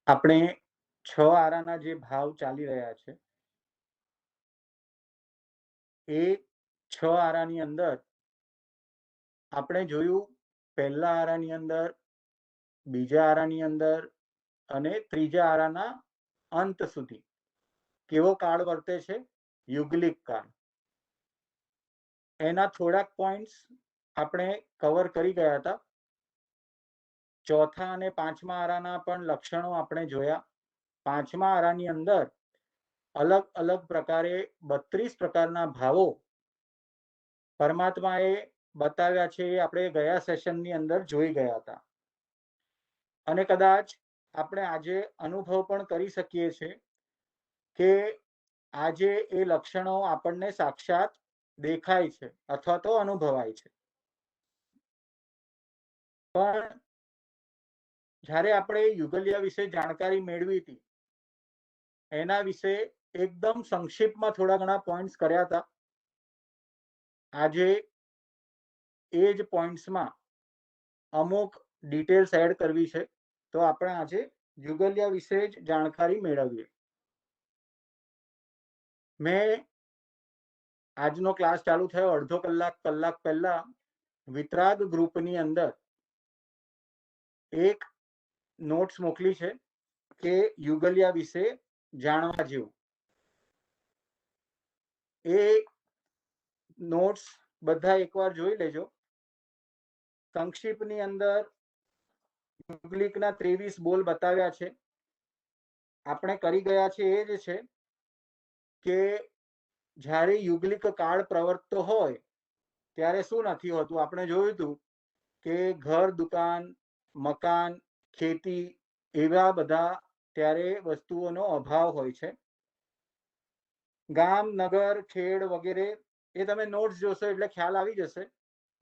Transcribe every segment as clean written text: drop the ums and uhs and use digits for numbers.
આપણે 6 આરાના જે ભાવ ચાલી રહ્યા છે એ 6 આરાની અંદર આપણે જોયું પહેલા આરાની અંદર, બીજા આરાની અંદર અને ત્રીજા આરાના અંત સુધી કેવો કાળ વર્તે છે? યુગલિક કાળ. એના થોડાક પોઈન્ટ્સ આપણે કવર કરી ગયા હતા. ચોથા અને પાંચમા આરાના પણ લક્ષણો આપણે જોયા. પાંચમા આરાની અંદર અલગ અલગ પ્રકારે 32 પ્રકારના ભાવો પરમાત્માએ બતાવ્યા છે. એ આપણે ગયા સેશનની અંદર જોઈ ગયા હતા અને કદાચ આપણે આજે અનુભવ પણ કરી શકીએ છીએ કે આજે એ લક્ષણો આપણને સાક્ષાત દેખાય છે અથવા તો અનુભવાય છે. પણ જ્યારે આપણે યુગલિયા વિશે જાણકારી મેળવી હતી એના વિશે એકદમ સંક્ષિપ્તમાં થોડા ઘણા પોઈન્ટ્સ કર્યા હતા. આજે એ જ પોઈન્ટ્સમાં અમુક ડિટેલ્સ એડ કરવી છે, તો આપણે આજે યુગલિયા વિશે જ જાણકારી મેળવીએ. મેં આજનો ક્લાસ ચાલુ થયો અડધો કલાક પહેલા વિતરાગ ગ્રુપની અંદર એક નોટ્સ મોકલી છે કે યુગલિયા વિશે જાણવા જેવું. એ નોટ્સ બધા એકવાર જોઈ લેજો. સંક્ષિપ્તની અંદર યુગલિકના 23 બોલ બતાવ્યા છે. આપણે કરી ગયા છે એ જ છે કે જ્યારે યુગલિક કાળ પ્રવર્તતો હોય ત્યારે શું નથી હોતું? આપણે જોયું હતું કે ઘર, દુકાન, મકાન, ખેતી એવા બધા ત્યારે વસ્તુઓનો અભાવ હોય છે. ગામ, નગર, ખેડ વગેરે એ તમે નોટ્સ જોશો એટલે ખ્યાલ આવી જશે.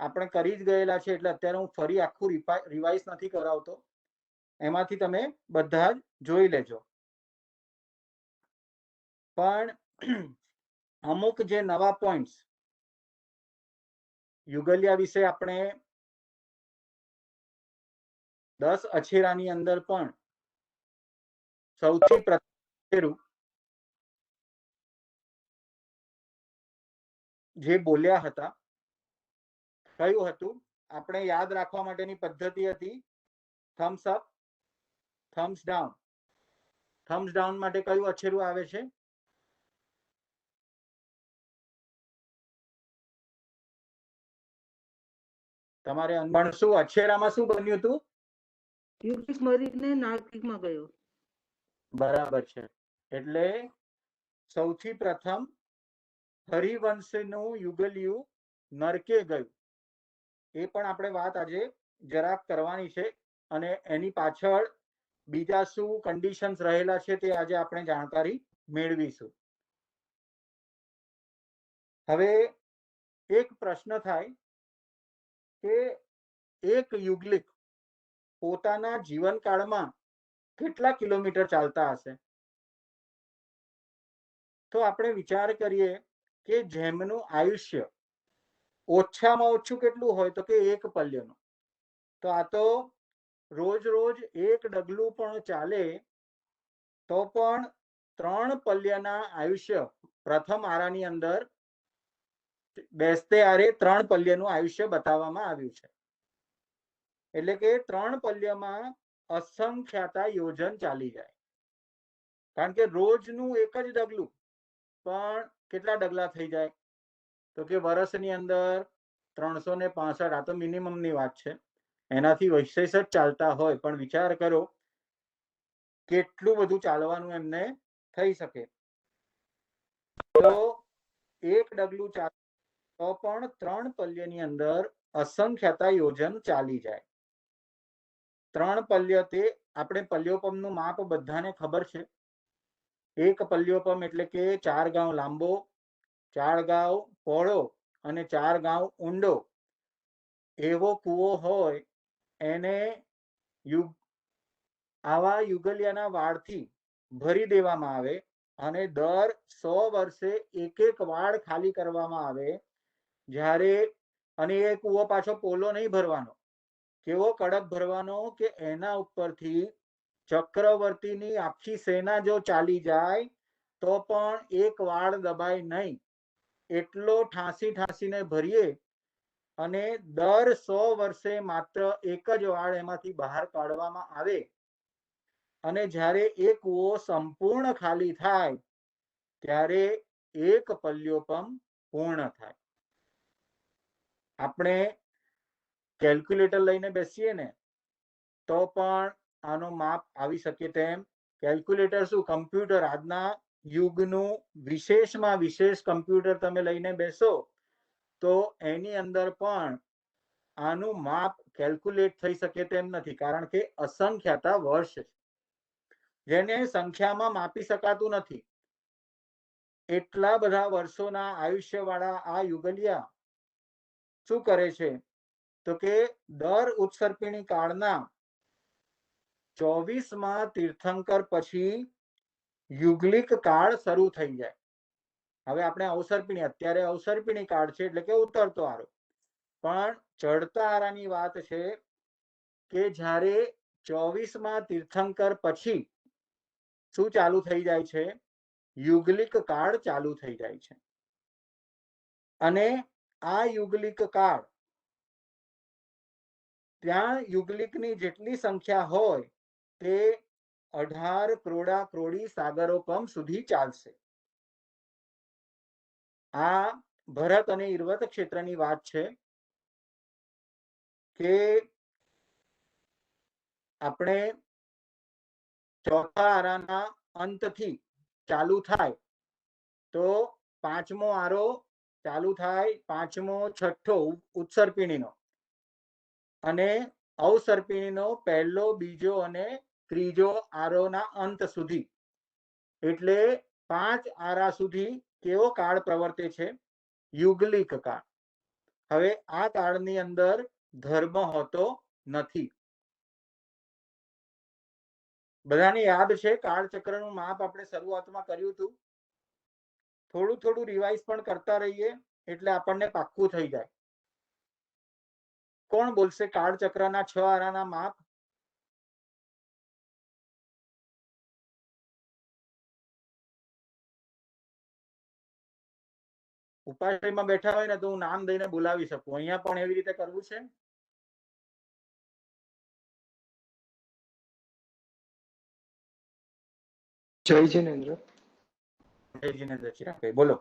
આપણે કરી જ ગયેલા છે એટલે અત્યારે હું ફરી આખું રિવાઇઝ નથી કરાવતો. એમાંથી તમે બધા જ જોઈ લેજો. પણ અમુક જે નવા પોઈન્ટ્સ યુગલિયા વિશે આપણે 10 અછેરાની અંદર પણ સૌથી પ્રથમ જે બોલ્યા હતા કયું હતું? આપણે યાદ રાખવા માટેની પદ્ધતિ હતી Thums up, Thums down. Thums down માટે કયું અછેરું આવે છે? તમારે પણ શું અછેરામાં શું બન્યું હતું? યુગલિક મરીને નાર્કિકમાં ગયો. બરાબર છે. એટલે સૌથી પ્રથમ હરિવંશનું યુગલિયું નરકે ગયું. એ પણ આપણે વાત આજે જરાક કરવાની છે અને એની પાછળ બીજા શું કન્ડિશન્સ રહેલા છે તે આજે આપણે જાણકારી મેળવીશું. હવે એક પ્રશ્ન થાય કે એક યુગલિક પોતાના જીવનકાળમાં કેટલા કિલોમીટર ચાલતા હશે? તો આપણે વિચાર કરીએ કે જેમનું આયુષ્ય ઓછામાં ઓછું કેટલું હોય તો કે 1 પલ્યનું. તો આ તો રોજ રોજ એક ડગલું પણ ચાલે તો પણ 3 પલ્યના આયુષ્ય પ્રથમ આરાની અંદર બેસતે આરે 3 પલ્યનું આયુષ્ય બતાવવામાં આવ્યું છે. એટલે કે 3 પલ્યમાં અસંખ્યાતા યોજન ચાલી જાય. કારણ કે રોજનું એક જ ડગલું પણ કેટલા ડગલા થઈ જાય? તો કે વર્ષની અંદર 365, આ તો મિનિમમની વાત છે, એનાથી વિશેષ જ ચાલતા હોય. પણ વિચાર કરો કેટલું બધું ચાલવાનું એમને થઈ શકે. તો એક ડગલું ચાલે તો પણ 3 પલ્યની અંદર અસંખ્યાતા યોજન ચાલી જાય. 3 પલ્ય તે આપણે પલ્યોપમનું માપ બધાને ખબર છે. એક પલ્યોપમ એટલે કે 4 ગાઉ લાંબો, 4 ગાઉ પહોળો અને 4 ગાઉ ઊંડો એવો કૂવો હોય એને આવા યુગલિયાના વાળથી ભરી દેવામાં આવે અને દર 100 વર્ષે એક વાળ ખાલી કરવામાં આવે. જ્યારે અને એ કૂવો પાછો પોલો નહીં ભરવાનો, કેવો કડક ભરવાનો કે એના ઉપરથી ચક્રવર્તીની આખી સેના જો ચાલી જાય તો પણ એક વાળ દબાય નહીં, એટલો ઠાંસી ઠાંસીને ભરીએ અને દર 100 વર્ષે માત્ર એક જ વાળ એમાંથી બહાર કાઢવામાં આવે અને જ્યારે એ કૂવો સંપૂર્ણ ખાલી થાય ત્યારે એક પલ્યોપમ પૂર્ણ થાય. આપણે કેલ્ક્યુલેટર લઈને બેસીએ ને તો પણ આનો માપ આવી શકે તેમ. કેલ્ક્યુલેટર શું, કમ્પ્યુટર, આજના યુગનું વિશેષમાં વિશેષ કમ્પ્યુટર તમે લઈને બેસો તો એની અંદર પણ આનું માપ કેલ્ક્યુલેટ થઈ શકે તેમ નથી, કારણ કે અસંખ્યાતા વર્ષ છે જેને સંખ્યામાં માપી શકાતું નથી. એટલા બધા વર્ષોના આયુષ્ય વાળા આ યુગલિયા શું કરે છે તો કે દર ઉત્સર્પિણી કાળના 24માં તીર્થંકર પછી યુગલિક કાળ શરૂ થઈ જાય. હવે આપણે અવસર્પિણી, અત્યારે અવસર્પિણી કાળ છે એટલે કે ઉતરતો આરો, પણ ચડતા આરાની વાત છે કે જ્યારે 24માં તીર્થંકર પછી શું ચાલુ થઈ જાય છે, યુગલિક કાળ ચાલુ થઈ જાય છે. અને આ યુગલિક કાળ, ત્યાં યુગલિકની જેટલી સંખ્યા હોય તે 18 કરોડા ક્રોડી સાગરોપમ સુધી ચાલશે. આ ભરત અને ઈર્વત ક્ષેત્રની વાત છે કે આપણે ચોથા આરાના અંતથી ચાલુ થાય તો પાંચમો આરો ચાલુ થાય, પાંચમો છઠ્ઠો ઉત્સર્પિણીનો, અને અવસર્પિણીનો પહેલો, બીજો અને ત્રીજો આરોના અંત સુધી, એટલે 5 આરા સુધી કેવો કાળ પ્રવર્તે છે, યુગલિક કાળ. હવે આ કાળની અંદર ધર્મ હોતો નથી. બધાને યાદ છે કાળચક્રનું માપ આપણે શરૂઆતમાં કર્યું હતું. થોડું થોડું રિવાઇઝ પણ કરતા રહીએ એટલે આપણને પાક્કું થઈ જાય. કોણ બોલશે કાળચક્રના 6 આરાના માપ? ઉપાશ્રયમાં બેઠા હોય ને તો હું નામ દઈને બોલાવી શકું. અહીંયા પણ એવી રીતે કરવું છે? જય જિનેન્દ્ર. જય જિનેન્દ્ર ચિરાગભાઈ, બોલો.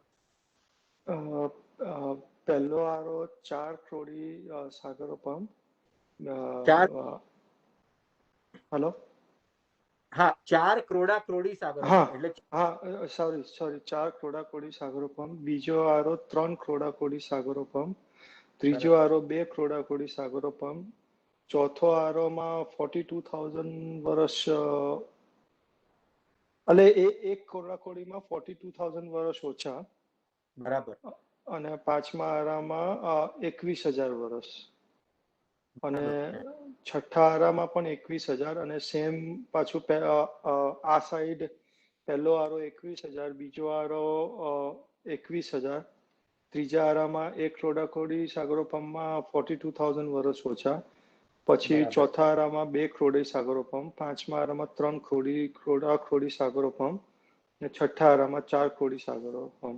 પહેલો આરો 4 કરોડી સાગરોપમ. હેલો, હા, 4 કરોડા ક્રોડી સાગરો, એટલે હા સોરી 4 કરોડા કોડી સાગરોપમ. બીજો આરો 3 કરોડા કોડી સાગરોપમ. ત્રીજો આરો 2 કરોડા કોડી સાગરોપમ. ચોથો આરોમાં 42,000 વર્ષ, એટલે એક કરોડા કોડીમાં 42,000 વર્ષ ઓછા. બરાબર. અને પાંચમા આરામાં 21,000 વર્ષ. અને છઠ્ઠા આરામાં પણ 21,000. અને સેમ પાછું આ સાઈડ પહેલો આરો 21,000, બીજો આરો 21,000, ત્રીજા આરામાં 1 કરોડા કોડી સાગરોપમમાં 42,000 વર્ષ ઓછા. પછી ચોથા આરામાં 2 કરોડી સાગરોપમ, પાંચમા આરામાં 3 કરોડી સાગરોપમ, અને છઠ્ઠા આરામાં 4 કરોડી સાગરોપમ.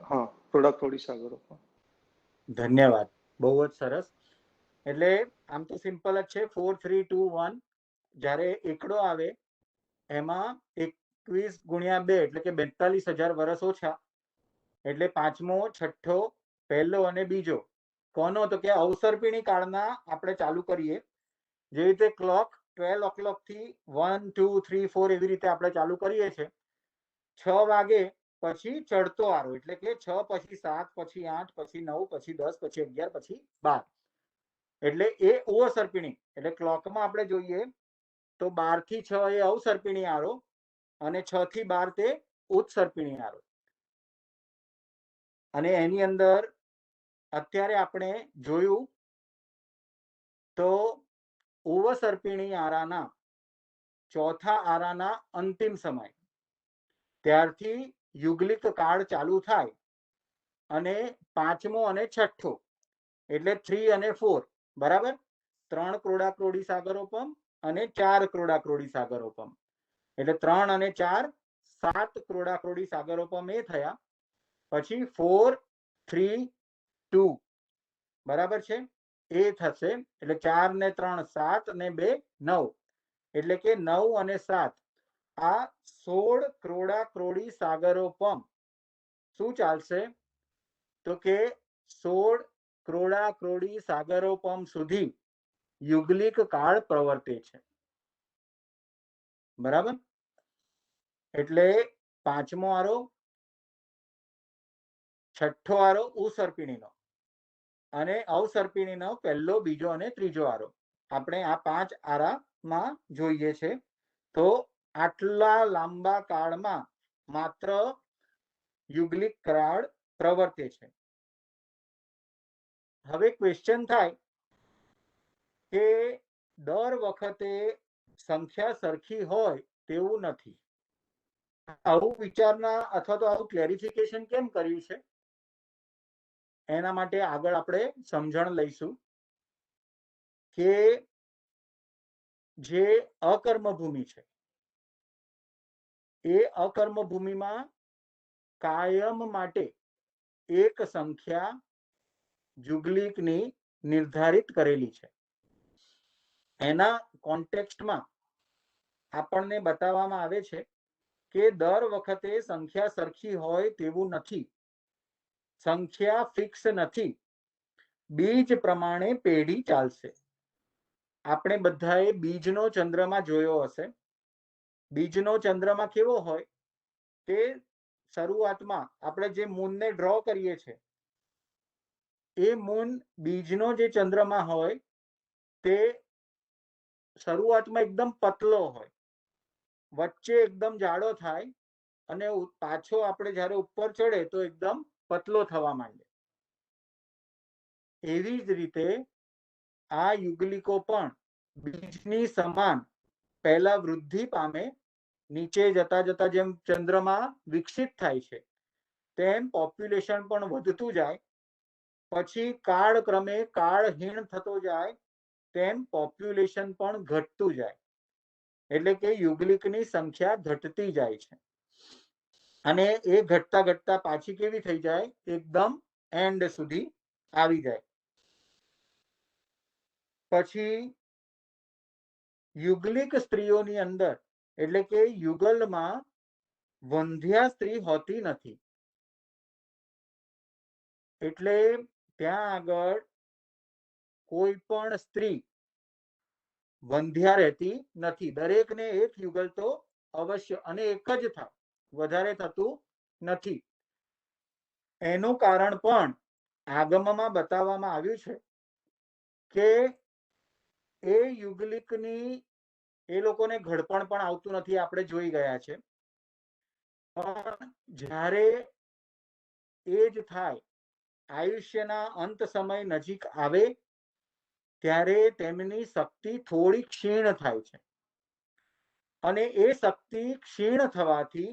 હા, કરોડા કોડી સાગરોપમ. ધન્યવાદ, બહુ જ સરસ. એટલે આમ તો સિમ્પલ જ છે, 4 3 2 1. જ્યારે એકડો આવે એમાં 21 ગુણ્યા 2 એટલે કે 42,000 વર્ષ ઓછા. એટલે પાંચમો, છઠ્ઠો, પહેલો અને બીજો કોનો તો કે અવસર્પિણી કાળના આપણે ચાલુ કરીએ. જે રીતે ક્લોક 12 o'clock થી 1 2 3 4 એવી રીતે આપણે ચાલુ કરીએ છીએ. 6 વાગે પછી ચડતો આરો, એટલે કે 6 પછી 7 પછી 8 પછી 9 પછી 10 પછી 11 પછી 12, એટલે એ અવસર્પિણી. એટલે ક્લોકમાં આપણે જોઈએ તો 12 થી 6 એ અવસર્પિણી આરો અને 6 થી 12 તે ઉત્સર્પિણી આરો. અને એની અંદર અત્યારે આપણે જોયું તો અવસર્પિણી આરાના ચોથા આરાના અંતિમ સમય ત્યારથી યુગલિક કાળ ચાલુ થાય અને પાંચમો અને છઠ્ઠો એટલે 3 અને 4, બરાબર, 3 કરોડા ક્રોડી સાગરોપમ અને 4 ક્રોડાક્રોડી સાગરોપમ. એટલે 3 અને 4 7 ક્રોડાક્રોડી સાગરોપમ એ થયા. પછી 4 3 2 બરાબર છે એ થશે. એટલે 4 ને 3 7 અને 2 9. એટલે કે 9 અને 7 આ 16 ક્રોડાક્રોડી સાગરોપમ શું ચાલશે? તો કે 16 ક્રોડાક્રોડી સાગરોપમ સુધી યુગલિક કાળ પ્રવર્તે છે. બરાબર. એટલે પાંચમો આરો, છઠ્ઠો આરો ઉસર્પિણીનો અને અવસર્પિણીનો પહેલો, બીજો અને ત્રીજો આરો આપણે આ 5 આરામાં જોઈએ છે. તો આટલા લાંબા કાળમાં માત્ર યુગલિક કાળ પ્રવર્તે છે. હવે ક્વેશ્ચન થાય કે દર વખતે સંખ્યા સરખી હોય તેવું નથી. આવું વિચારના અથવા તો આવું ક્લેરિફિકેશન કેમ કર્યું છે એના માટે આગળ આપણે સમજણ લઈશું કે જે અકર્મ ભૂમિ છે એ અકર્મ ભૂમિમાં કાયમ માટે એક સંખ્યા યુગલિકની નિર્ધારિત કરેલી છે. એના કોન્ટેક્સ્ટમાં આપણને બતાવવામાં આવે છે કે દર વખતે સંખ્યા સરખી હોય તેવું નથી. સંખ્યા ફિક્સ નથી. બીજ પ્રમાણે પેઢી ચાલશે. આપણે બધાએ બીજનો ચંદ્રમાં જોયો હશે. બીજનો ચંદ્રમાં કેવો હોય તે શરૂઆતમાં આપણે જે મૂનને ડ્રો કરીએ છીએ એ મૂન બીજનો જે ચંદ્રમાં હોય તે શરૂઆતમાં એકદમ પતલો હોય, વચ્ચે એકદમ જાડો થાય અને પાછો આપણે જ્યારે ઉપર ચડે તો એકદમ પતલો થવા માંડે. એવી જ રીતે આ યુગલિકો પણ બીજની સમાન પહેલા વૃદ્ધિ પામે, નીચે જતા જતા જેમ ચંદ્રમાં વિકસિત થાય છે તેમ પોપ્યુલેશન પણ વધતું જાય. પછી કાળક્રમે કાળહીણ થતો જાય તેમ પોપ્યુલેશન પણ ઘટતું જાય. એટલે કે યુગલિકની સંખ્યા ઘટતી જાય છે અને એ ઘટતા ઘટતા પાછી કેવી થઈ જાય? એકદમ એન્ડ સુધી આવી જાય. પછી યુગલિક સ્ત્રીઓની અંદર એટલે કે યુગલમાં વંધ્યા સ્ત્રી હોતી નથી. એટલે ત્યાં આગળ કોઈ પણ સ્ત્રી વંધ્યા રહેતી નથી. દરેકને એક યુગલ તો અવશ્ય અને એક જ થાય, વધારે થતું નથી. એનું કારણ પણ આગમમાં બતાવવામાં આવ્યું છે કે એ યુગલિકની એ લોકોને ઘડપણ પણ આવતું નથી, આપણે જોઈ ગયા છે. પણ જ્યારે એજ થાય, આયુષ્યના અંત સમય નજીક આવે ત્યારે તેમની શક્તિ થોડી ક્ષીણ થાય છે અને એ શક્તિ ક્ષીણ થવાથી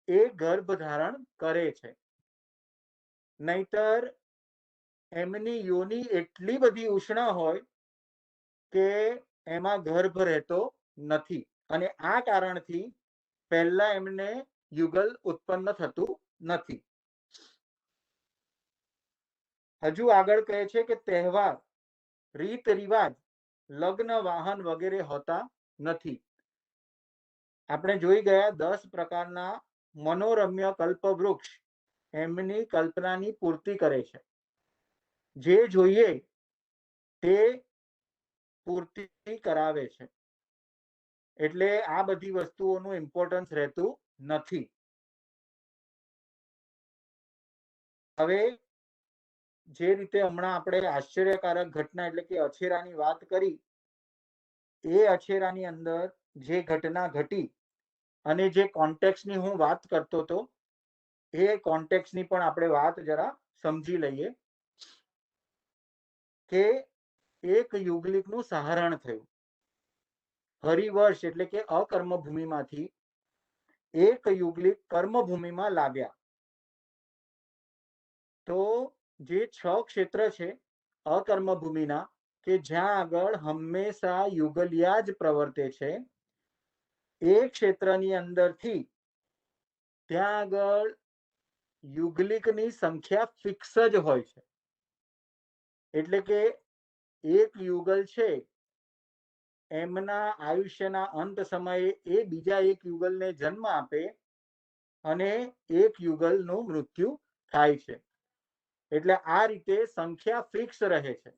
એ ગર્ભ ધારણ કરે છે. નહીતર એમની યોની એટલી બધી ઉષ્ણ હોય કે એમાં ગર્ભ રહેતો નથી અને આ કારણથી પહેલા એમને યુગલ ઉત્પન્ન થતું નથી. હજુ આગળ કહે છે કે તહેવાર, રીત રિવાજ, લગ્ન, વાહન વગેરે હોતા નથી. આપણે જોઈ ગયા 10 પ્રકારના મનોરમ્ય કલ્પવૃક્ષ એમની કલ્પનાની પૂર્તિ કરે છે. જે જોઈએ તે પૂર્તિ કરાવે છે. એટલે આ બધી વસ્તુઓનું ઇમ્પોર્ટન્સ રહેતું નથી. હવે જે રીતે હમણાં આપણે આશ્ચર્યકારક ઘટના એટલે કે અછેરાની વાત કરી, એ અછેરાની અંદર જે ઘટના ઘટી અને જે કોન્ટેક્સ્ટની હું વાત કરતો હતો એ કોન્ટેક્સ્ટની પણ આપણે વાત જરા સમજી લઈએ કે એક યુગલિકનું સહરણ થયું. હરિવર્ષ એટલે કે અકર્મ ભૂમિમાંથી એક યુગલિક કર્મભૂમિમાં લાવ્યા. તો જે 6 ક્ષેત્ર છે અકર્મ ભૂમિના કે જ્યાં આગળ હંમેશા યુગલિયા જ પ્રવર્તે છે, એ ક્ષેત્રની અંદરથી ત્યાં આગળ યુગલિકની સંખ્યા ફિક્સ જ હોય છે. એટલે કે એક યુગલ છે એમના આયુષ્યના અંત સમયે એ બીજા એક યુગલને જન્મ આપે અને એક યુગલનું મૃત્યુ થાય છે. એટલે આ રીતે સંખ્યા ફિક્સ રહે છે,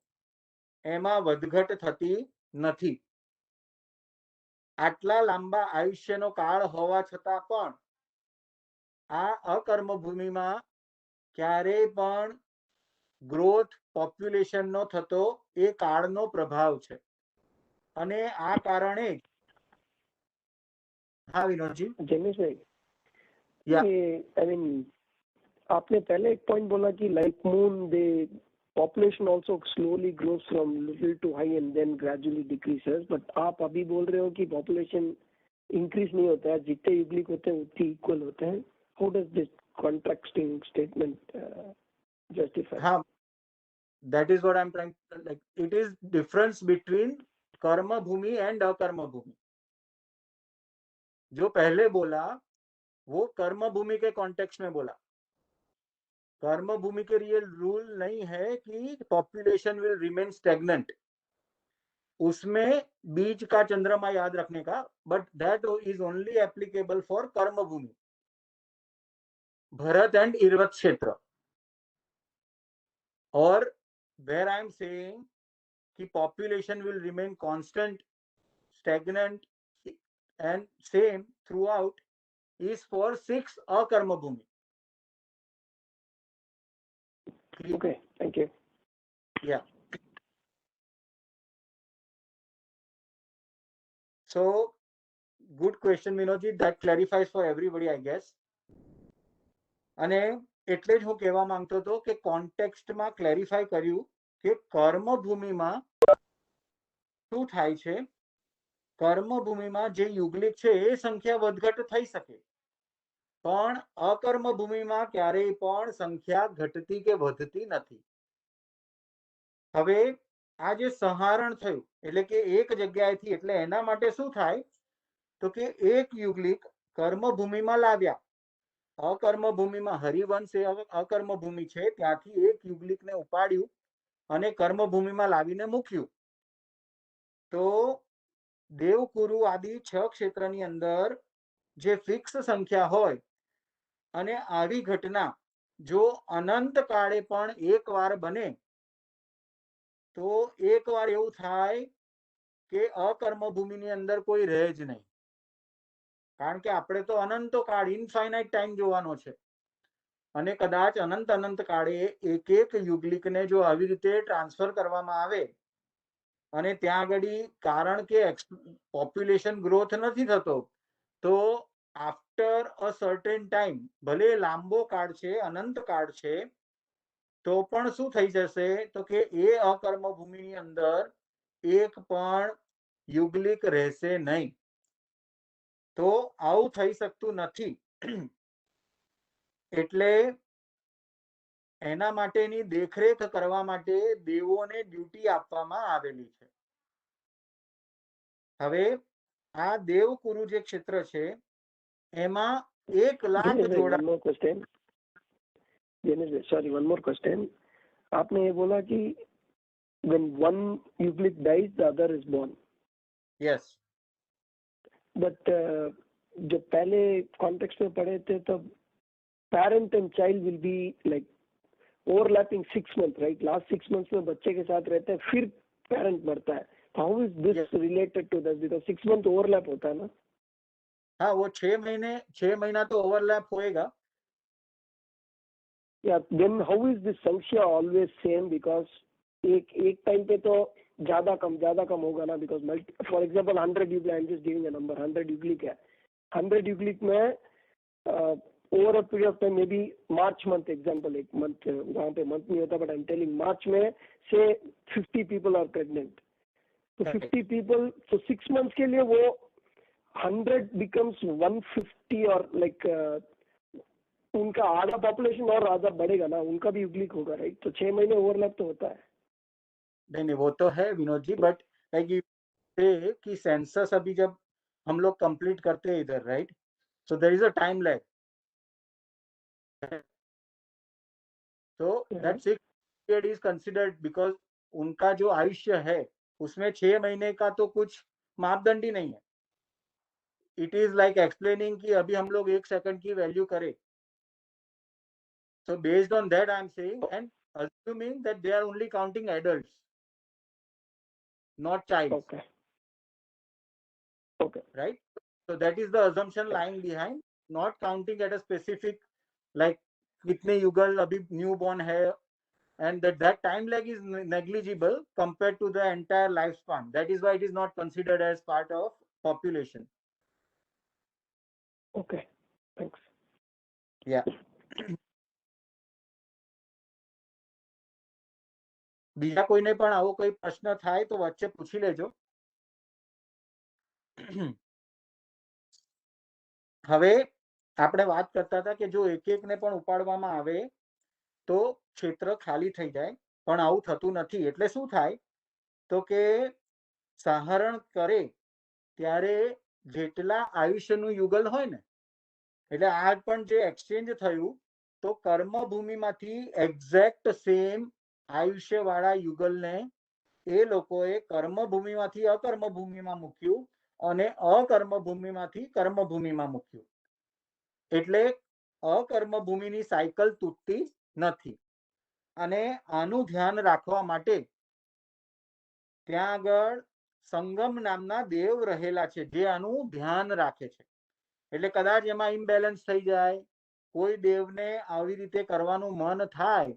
એમાં વધઘટ થતી નથી. આટલા લાંબા આયુષ્યનો કાળ હોવા છતાં પણ આ અકર્મ ભૂમિમાં ક્યારેય પણ ગ્રોથ પોપ્યુલેશનનો થતો એ કાળનો પ્રભાવ છે. અને આ કારણે હા વિનોદજી जैनिश भाई, या ये आई मीन आपने पहले एक पॉइंट बोला कि like moon the population also slowly grows from little to high and then gradually decreases, but आप अभी बोल रहे हो कि पॉपुलेशन इंक्रीज नहीं होता है, जितने युगलिक होते हैं उतने इक्वल होते हैं. How does this contrasting statement justify? हाँ, that is what I'm trying to, like, it is difference between कर्म भूमि एंड अकर्म भूमि. जो पहले बोला वो कर्म भूमि के कॉन्टेक्स्ट में बोला. कर्म भूमि के लिए रूल नहीं है कि पॉपुलेशन विल रिमेन स्टेगनेंट, उसमें बीच का चंद्रमा याद रखने का, but that is only applicable for कर्म भूमि, भरत एंड इरवत क्षेत्र. और where I am saying कि population will remain constant, stagnant and same throughout is for 6 akarma bhumi. Okay, thank you. Yeah. So good question Vinodji, that clarifies for everybody I guess. અને એટલે જ હું કહેવા માંગતો હતો કે કોન્ટેક્સ્ટમાં ક્લેરિફાઈ કર્યું કે કર્મ ભૂમિમાં શું થાય છે. કર્મ ભૂમિમાં જે યુગલિક છે એ સંખ્યા વધઘટ થઈ શકે, પણ અકર્મ ભૂમિમાં ક્યારેય પણ સંખ્યા ઘટતી કે વધતી નથી. હવે આ જે સહારણ થયું એટલે કે એક જગ્યાએથી, એટલે એના માટે શું થાય તો કે એક યુગલિક કર્મ ભૂમિમાં લાવ્યા, અકર્મ ભૂમિમાં હરિવંશ એ અકર્મ ભૂમિ છે ત્યાંથી એક યુગલિકને ઉપાડ્યું અને કર્મ ભૂમિમાં લાવીને મૂક્યું. તો દેવકુરુ આદિ 6 ક્ષેત્રની અંદર જે ફિક્સ સંખ્યા હોય અને આવી ઘટના જો અનંત કાળે પણ એક વાર બને તો એક વાર એવું થાય કે અકર્મ ભૂમિની અંદર કોઈ રહે જ નહીં, કારણ કે આપણે તો અનંતો કાળ ઇનફાઇનાઇટ ટાઈમ જોવાનો છે. અને કદાચ અનંત અનંત કાળે એક એક યુગલિકને જો આવી રીતે ટ્રાન્સફર કરવામાં આવે અને ત્યાં આગળ કારણ કે પોપ્યુલેશન ગ્રોથ નથી થતો, તો આફ્ટર અ સર્ટેન ટાઈમ, ભલે લાંબો કાળ છે, અનંત કાળ છે, તો પણ શું થઈ જશે તો કે એ અકર્મ ભૂમિની અંદર એક પણ યુગલિક રહેશે નહીં. તો આવું થઈ શકતું નથી. એટલે એના માટેની દેખરેખ કરવા માટે દેવોને ડ્યુટી આપવામાં આવેલી છે. હવે આ દેવકુરુ જે ક્ષેત્ર છે એમાં 1,00,000 જોડા. one more question. Sorry, one more question. आपने ये बोला कि when one euglid dies, the other is born. Yes. But जो पहले context में पढ़े थे तो parent and child will be like overlapping 6 months, right? Last 6 months में बच्चे के साथ रहते हैं, फिर parent मरता है. How is this Yes. related to this? Because 6 months overlap होता है ना? हाँ, वो 6 महीना तो ओवरलैप होएगा. Yeah, then how is this संख्या always same? Because एक टाइम पे तो ज्यादा कम होगा ना, because for example 100 यूग्लिक, I am just giving a number, 100 यूग्लिक है, 100 यूग्लिक में over a period of time, may be March month example, एक मंथ वहाँ पे मंथ नहीं होता, but I am telling March में से 50 पीपल आर प्रेग्नेंट, तो 50 पीपल, तो 6 मंथ्स के लिए वो 100 बिकम्स 150 और लाइक उनका आधा पॉपुलेशन और आधा बढ़ेगा ना, उनका भी युगलिक होगा, राइट? तो 6 महीने ओवरलैप तो होता है. नहीं नहीं वो तो है Vinod ji, but like you से कि सेंसस अभी जब हम लोग कंप्लीट करते हैं इधर, right, so there is a time lag, तो that 6 period is considered because उनका जो आयुष्य है उसमें 6 महीने का तो कुछ मापदंड ही नहीं है. इट इज लाइक एक्सप्लेनिंग कि अभी हम लोग 1 सेकंड की वैल्यू करें. So based on that, I'm saying and assuming that they are only counting adults, not child, Okay. Okay. right? So that is the assumption lying behind, not counting at a specific like kitne yugal abhi newborn hai, and that time lag is negligible compared to the entire lifespan. That is why it is not considered as part of population. Okay. Thanks. Yeah. બીજા કોઈને પણ આવો કોઈ પ્રશ્ન થાય તો વચ્ચે પૂછી લેજો. હવે આપણે વાત કરતા હતા કે જો એક એકને પણ ઉપાડવામાં આવે તો ક્ષેત્ર ખાલી થઈ જાય, પણ આવું થતું નથી. એટલે શું થાય તો કે સહરણ કરે ત્યારે જેટલા આયુષ્યનું યુગલ હોય ને, એટલે આ પણ જે એક્સચેન્જ થયું તો કર્મભૂમિમાંથી એક્ઝેક્ટ સેમ આયુષ્ય વાળા યુગલને એ લોકોએ કર્મભૂમિમાંથી અકર્મભૂમિમાં મૂક્યું અને અકર્મભૂમિમાંથી કર્મભૂમિમાં મૂક્યું. એટલે અકર્મભૂમિની સાયકલ તૂટતી નથી. અને આનું ધ્યાન રાખવા માટે ત્યાં આગળ સંગમ નામના દેવ રહેલા છે જે આનું ધ્યાન રાખે છે. એટલે કદાચ એમાં ઇમ્બેલેન્સ થઈ જાય, કોઈ દેવને આવી રીતે કરવાનું મન થાય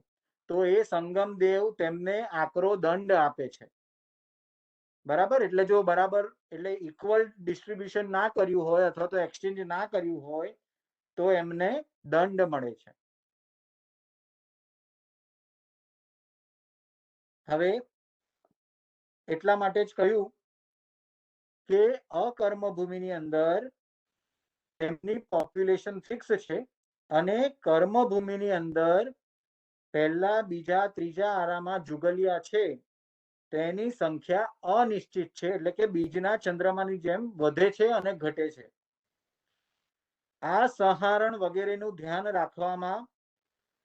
તો એ સંગમ દેવ તેમને આકરો દંડ આપે છે. બરાબર, એટલે જો બરાબર એટલે ઇક્વલ ડિસ્ટ્રીબ્યુશન ના કર્યું હોય અથવા તો એક્સચેન્જ ના કર્યું હોય તો એમને દંડ મળે છે. હવે એટલા માટે જ કહ્યું કે અકર્મભૂમિની અંદર તેમની પોપ્યુલેશન ફિક્સ છે અને કર્મભૂમિની અંદર પહેલા બીજા ત્રીજા આરામાં જુગલિયા છે તેની સંખ્યા અનિશ્ચિત છે, એટલે કે બીજના ચંદ્રમાની જેમ વધે છે અને ઘટે છે. આ સહારણ વગેરેનું ધ્યાન રાખવામાં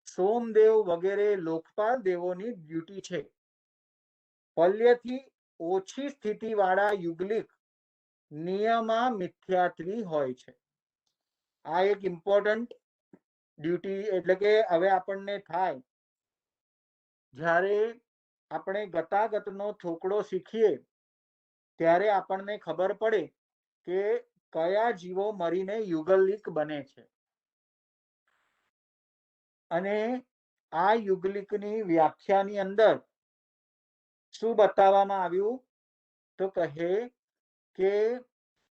સોમદેવ વગેરે લોકપાલ દેવોની ડ્યુટી છે. પલ્યથી ઓછી સ્થિતિવાળા યુગલિક નિયમા મિથ્યાત્વી હોય છે. આ એક ઇમ્પોર્ટન્ટ ડ્યુટી, એટલે કે હવે આપણને થાય જ્યારે આપણે ગતાગતનો થોકડો શીખીએ ત્યારે આપણને ખબર પડે કે કયા જીવો મરીને યુગલિક બને છે. અને આ યુગલિકની વ્યાખ્યાની અંદર શું બતાવવામાં આવ્યું તો કહે કે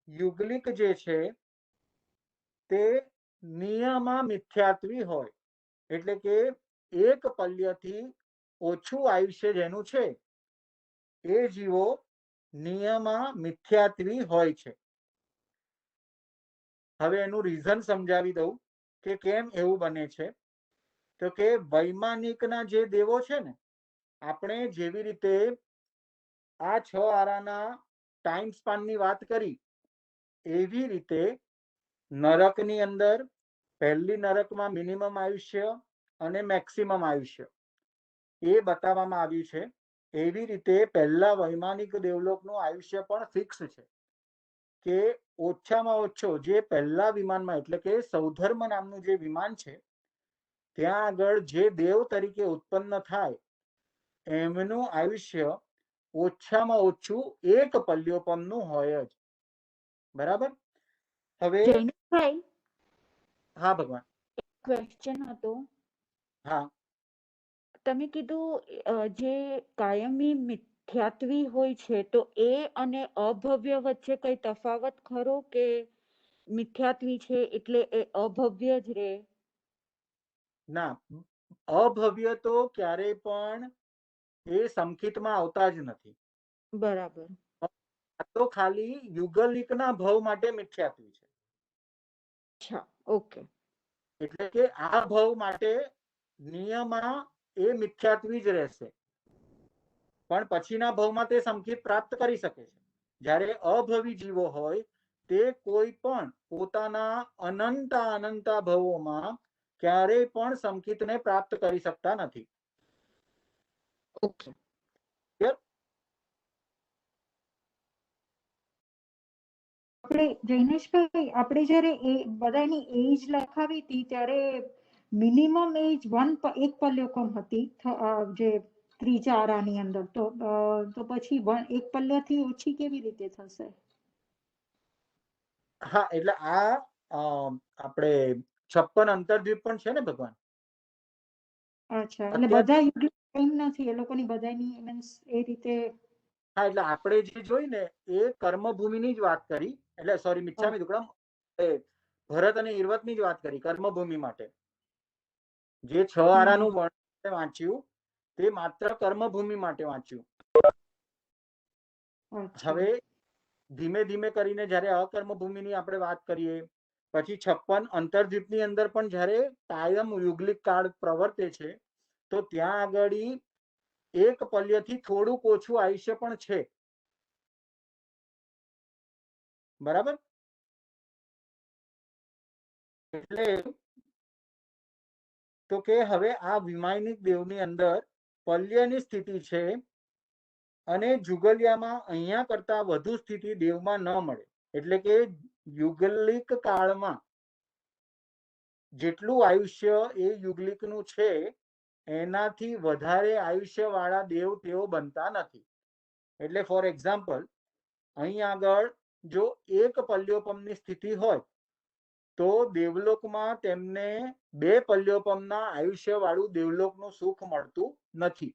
યુગલિક જે છે તે નિયમા મિથ્યાત્વી હોય, એટલે કે એક પલ્યથી ઓછું આયુષ્ય જેનું છે એ જીવો નિયમા મિથ્યાત્વી હોય છે. હવે એનું રીઝન સમજાવી દઉં કે કેમ એવું બને છે. તો કે વૈમાનિકના જે દેવો છે ને, આપણે જેવી રીતે આ 6 આરાના ટાઈમ સ્પાનની વાત કરી એવી રીતે નરકની અંદર પહેલી નરકમાં મિનિમમ આયુષ્ય અને મેક્સિમમ આયુષ્ય એ બતાવવામાં આવ્યું છે. એવી રીતે પહેલા વૈમાનિક દેવલોકનું આયુષ્ય પણ ફિક્સ છે કે ઓછામાં ઓછો જે પહેલા વિમાનમાં, એટલે કે સૌધર્મ નામનું જે વિમાન છે ત્યાં આગળ જે દેવ તરીકે ઉત્પન્ન થાય એમનું આયુષ્ય ઓછામાં ઓછું એક પલ્યોપમનું હોય જ. બરાબર. હવે જૈનભાઈ, હા ભગવાન. ક્વેશ્ચન હતો. હા, તમે કીધું જે કાયમી મિથ્યાત્વી હોય છે તો એ અને અભવ્ય વચ્ચે કઈ તફાવત ખરો કે મિથ્યાત્વી છે એટલે એ અભવ્ય જ રહે? ના, અભવ્ય તો ક્યારેય પણ એ સંકિતમાં આવતા જ નથી. બરાબર. આ તો ખાલી યુગલિકના ભવ માટે મિથ્યાત્વી છે. અચ્છા, ઓકે. એટલે કે આ ભવ માટે નિયમા એ મિથ્યાત્વી જ રહેશે. પણ પછીના ભવમાં તે સમખિત પ્રાપ્ત કરી શકે છે. જ્યારે અભવી જીવો હોય તે કોઈ પણ પોતાના અનંત ભવોમાં ક્યારેય પણ સમખિતને પ્રાપ્ત કરી શકતા નથી. ઓકે. આપણે જૈનેશભાઈ, આપણે જ્યારે એ બધાની એજ લખાવી હતી ત્યારે મિનિમમ એજ એક પલ્યકોમ હતી જે ત્રીજા આરાની અંદર, તો પછી એક પલ્યથી ઓછી કેવી રીતે થશે? હા, એટલે આ આપણે 56 અંતર્દ્વીપ પણ છે ને ભગવાન. અચ્છા, એટલે બધા યુગલ એમ નથી, એ લોકોની બધાની મીન્સ એ રીતે. હા, એટલે આપણે જે જોઈ ને એ કર્મભૂમિની જ વાત કરી, એટલે સોરી મિચ્છામી દુક્કડમ, ભરત અને ઈર્વતની જ વાત કરી કર્મભૂમિ માટે. જે 6 આરાનું વર્ણન વાંચ્યું તે માત્ર કર્મભૂમિ માટે વાંચ્યું. હવે ધીમે ધીમે કરીને જ્યારે અકર્મભૂમિની આપણે વાત કરીએ, પછી 56 અંતર્દ્વીપની અંદર પણ જ્યારે કાયમ યુગલિક કાળ પ્રવર્તે છે તો ત્યાં આગળ એક પલ્યથી થોડુંક ઓછું આયુષ્ય પણ છે. બરાબર? એટલે તો કે હવે આ વિમાયનિક દેવની અંદર પલ્યની સ્થિતિ છે અને જુગલિયામાં અહીંયા કરતા વધુ સ્થિતિ દેવમાં ન મળે. એટલે કે યુગલિક કાળમાં જેટલું આયુષ્ય એ યુગલિકનું છે એનાથી વધારે આયુષ્ય વાળા દેવ તેઓ બનતા નથી. એટલે ફોર એક્ઝામ્પલ, અહીં આગળ જો એક પલ્યોપમની સ્થિતિ હોય તો દેવલોકમાં તેમને 2 પલ્યોપમના આયુષ્ય વાળું દેવલોકનું સુખ મળતું નથી.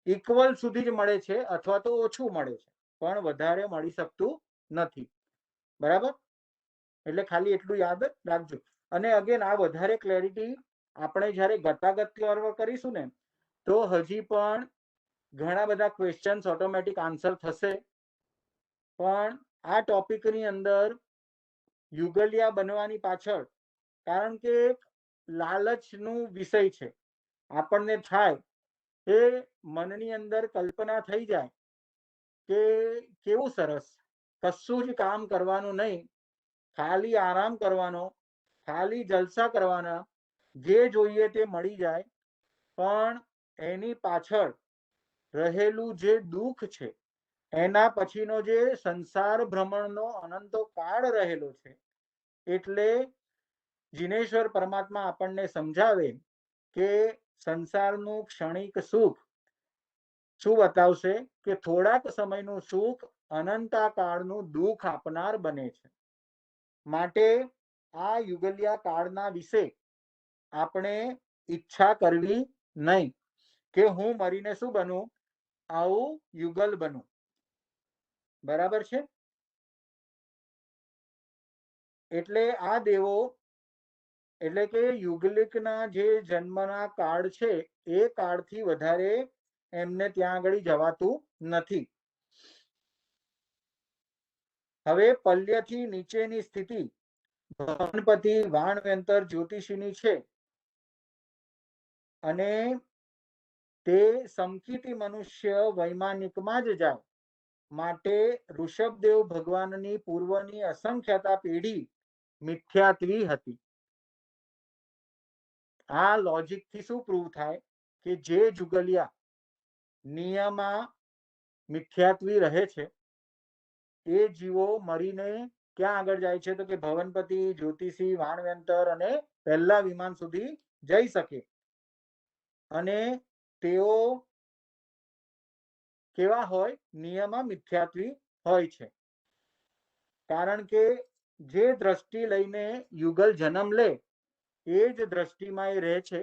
ઇક્વલ સુધી જ મળે છે અથવા તો ઓછું મળે છે, પણ વધારે મળી શકતું નથી. બરાબર? એટલે ખાલી એટલું યાદ રાખજો. અને અગેન આ વધારે ક્લેરિટી આપણે જ્યારે ગતાગત કવર કરીશું ને તો હજી પણ ઘણા બધા ક્વેશ્ચન્સ ઓટોમેટિક આન્સર થશે. પણ આ ટોપિકની અંદર યુગલિયા બનવાની પાછળ, કારણ કે એક લાલચનું વિષય છે, આપણને થાય એ મનની અંદર કલ્પના થઈ જાય કે કેવું સરસ, કશું જ કામ કરવાનું નહીં, ખાલી આરામ કરવાનો, ખાલી જલસા કરવાના, જે જોઈએ તે મળી જાય. પણ એની પાછળ રહેલું જે દુઃખ છે, એના પછીનો જે સંસાર ભ્રમણનો અનંતો કાળ રહેલો છે, એટલે જીનેશ્વર પરમાત્મા આપણને સમજાવે કે સંસારનું ક્ષણિક સુખ શું બતાવશે કે થોડાક સમયનું સુખ અનંતા કાળનું દુઃખ આપનાર બને છે. માટે આ યુગલિયા કાળના વિશે આપણે ઈચ્છા કરવી નહીં કે હું મરીને શું બનું, આવું યુગલ બનું. બરાબર છે? એટલે આ દેવો, એટલે કે યુગલિકના જે જન્મના કાળ છે એ કાળથી વધારે એમને ત્યાં આગળ જવાતું નથી. હવે પલ્યથી નીચેની સ્થિતિ ભવનપતિ વાણવ્યંતર જ્યોતિષીની છે અને તે સમકીતી મનુષ્ય વૈમાનિકમાં જ જાય. માટે ઋષભદેવ ભગવાનની પૂર્વની અસંખ્યતા પેઢી મિથ્યાત્વી હતી. આ લોજિકથી શું પ્રૂવ થાય કે જે જુગલિયા નિયમમાં મિથ્યાત્વી રહે છે એ જીવો મરીને ક્યાં આગળ જાય છે તો કે ભવનપતિ, જ્યોતિષી, વાણવ્યંતર અને પહેલા વિમાન સુધી જઈ શકે. અને તેઓ કેવા હોય? નિયમમાં મિથ્યાત્વી હોય છે. કારણ કે જે દ્રષ્ટિ લઈને યુગલ જન્મ લે એ જ દ્રષ્ટિમાં એ રહે છે.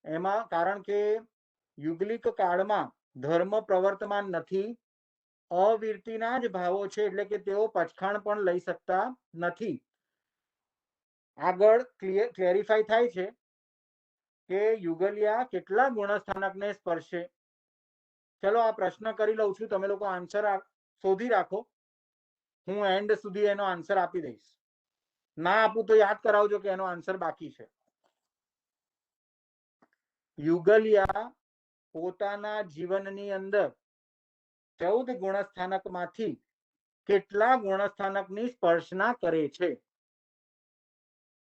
એમાં કારણ કે યુગલિક કાળમાં ધર્મ પ્રવર્તમાન નથી, અવીરતીના જ ભાવો છે, એટલે કે તેઓ પચખાણ પણ લઈ શકતા નથી. આગળ ક્લેરિફાઈ થાય છે કે યુગલિયા કેટલા ગુણસ્થાનકને સ્પર્શે. ચલો આ પ્રશ્ન કરી લઉં છું, તમે લોકો આન્સર શોધી રાખો, હું એન્ડ સુધી એનો આન્સર આપી દઈશ. ના આપું તો યાદ કરાવજો કે એનો આન્સર બાકી છે. યુગલિયા પોતાના જીવનની અંદર 14 ગુણસ્થાનકમાંથી કેટલા ગુણસ્થાનકની સ્પર્શના કરે છે?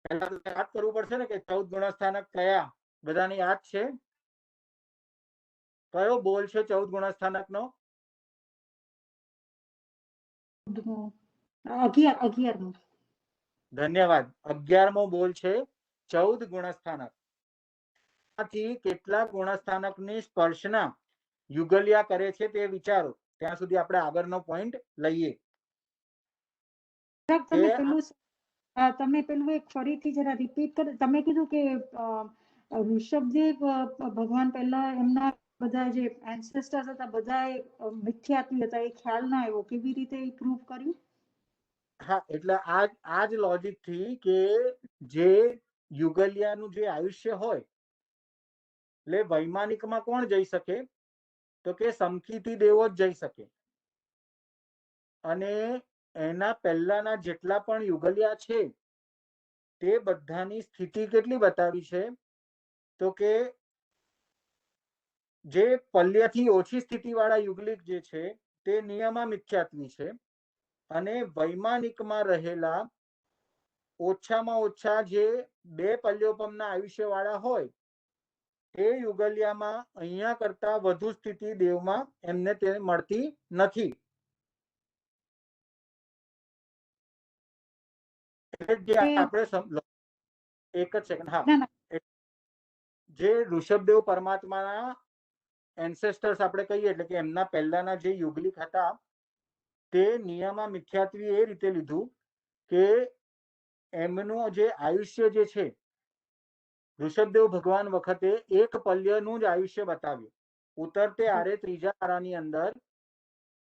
પહેલા તો યાદ કરવું પડશે ને કે 14 ગુણસ્થાનક કયા? બધાને યાદ છે? કયો બોલ છે 14 ગુણસ્થાનકનો? 11મો. ધન્યવાદ. 11મો બોલ છે 14 ગુણસ્થાનક. આથી કેટલા ગુણસ્થાનકની સ્પર્શના યુગલિયા કરે છે તે વિચારો. ત્યાં સુધી આપણે આગળનો પોઈન્ટ લઈએ. તમે પેલું એક ફરીથી જરા રિપીટ કરો. તમે કીધું કે ઋષભદેવ ભગવાન પહેલા એમના બધા જે એન્સેસ્ટર્સ હતા બધા મિથ્યાત્વી હતા, એ ખ્યાલ ના આવ્યો. કેવી રીતે એ પ્રૂવ કર્યું? હા, એટલે આ જ લોજિક થી કે જે યુગલિયાનું જે આયુષ્ય હોય, એટલે વૈમાનિકમાં કોણ જઈ શકે? તો કે સમકીતી દેવો જ જઈ શકે. અને એના પહેલાના જેટલા પણ યુગલિયા છે તે બધાની સ્થિતિ કેટલી બતાવી છે? તો કે જે પલ્યથી ઓછી સ્થિતિવાળા યુગલિક જે છે તે નિયમા મિથ્યાત્વી છે, અને વૈમાનિકમાં રહેલા ઓછામાં ઓછા જે 2 પલ્યોપમના આયુષ્ય વાળા હોય તે યુગલિયામાં અહીંયા કરતા વધુ સ્થિતિ દેવમાં એમને તે મળતી નથી. આપણે એક જ સેકન્ડ. હા, જે ઋષભદેવ પરમાત્માના એન્સેસ્ટર્સ આપણે કહીએ, એટલે કે એમના પહેલાના જે યુગલિક હતા તે નિયમા મિથ્યાત્વી એ રીતે લીધું કે એમનું જે આયુષ્ય જે છે, ઋષભદેવ ભગવાન વખતે 1 પલ્યનું જ આયુષ્ય બતાવ્યું. ઉતરતે આરે ત્રીજા આરાની અંદર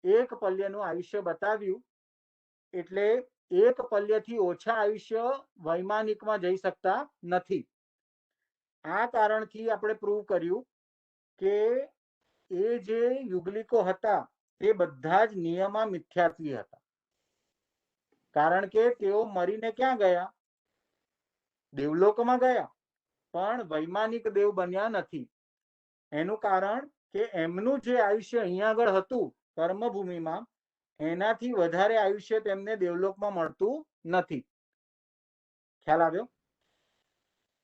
1 પલ્યનું આયુષ્ય બતાવ્યું. એટલે 1 પલ્યથી ઓછા આયુષ્ય વૈમાનિકમાં જઈ શકતા નથી. આ કારણથી આપણે પ્રૂવ કર્યું કે એ જે યુગલિકો હતા તે બધા જ નિયમા મિથ્યાત્વી હતા. કારણ કે તેઓ મરીને ક્યાં ગયા? દેવલોકમાં ગયા, પણ વૈમાનિક દેવ બન્યા નથી. એનું કારણ કે એમનું જે આયુષ્ય અહીંયા આગળ હતું કર્મભૂમિમાં, એનાથી વધારે આયુષ્ય તેમને દેવલોકમાં મળતું નથી. ખ્યાલ આવ્યો?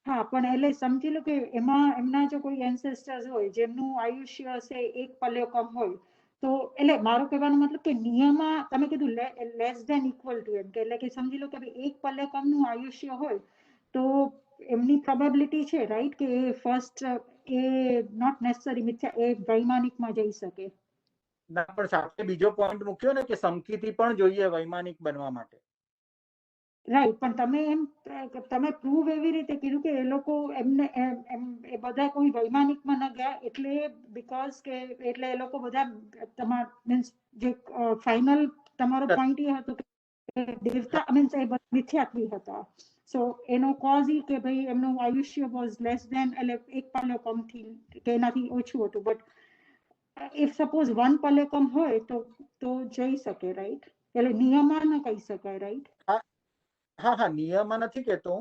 હા, પણ એટલે સમજી લો કે એમાં એમના જો કોઈ એન્સેસ્ટર્સ હોય જેમનું આયુષ્ય હશે 1 પલ્ય કમ હોય, તો એટલે મારો કહેવાનો મતલબ કે નિયમમાં તમે કીધું લેસ ધેન ઇક્વલ ટુ, એમ કે એટલે કે સમજી લો કે 1 પલ્ય કમનું આયુષ્ય હોય તો એમની પ્રોબેબિલિટી છે, રાઈટ, કે એ ફર્સ્ટ એ નોટ નેસેસરી મિથ્યા એ વૈમાનિકમાં જઈ શકે. ના, પણ સાથે બીજો પોઈન્ટ મૂક્યો ને કે સમકીતી પણ જોઈએ વૈમાનિક બનવા માટે. રાઈટ, પણ તમે પ્રૂવ એવી રીતે કીધું કે એ લોકો એમને એ બધા કોઈ વૈમાનિકમાં ન ગયા એટલે બીકોઝ કે એટલે એ લોકો બધા તમારા મીન્સ જે ફાઇનલ તમારો પોઈન્ટ એ હતો કે દેવતા મીન્સ એ બધા મિથ્યાત્વી હતા. સો એનો કોઝ ઈ કે ભાઈ એમનું આયુષ્ય વોઝ લેસ ધેન, એટલે 1 પલ્ય કમથી કે એનાથી ઓછું હતું. બટ ઇફ સપોઝ 1 પલ્ય કમ હોય તો જઈ શકે, રાઈટ? એટલે નિયમમાં ન કહી શકાય, રાઈટ? હા હા, નિયમમાં નથી કહેતો,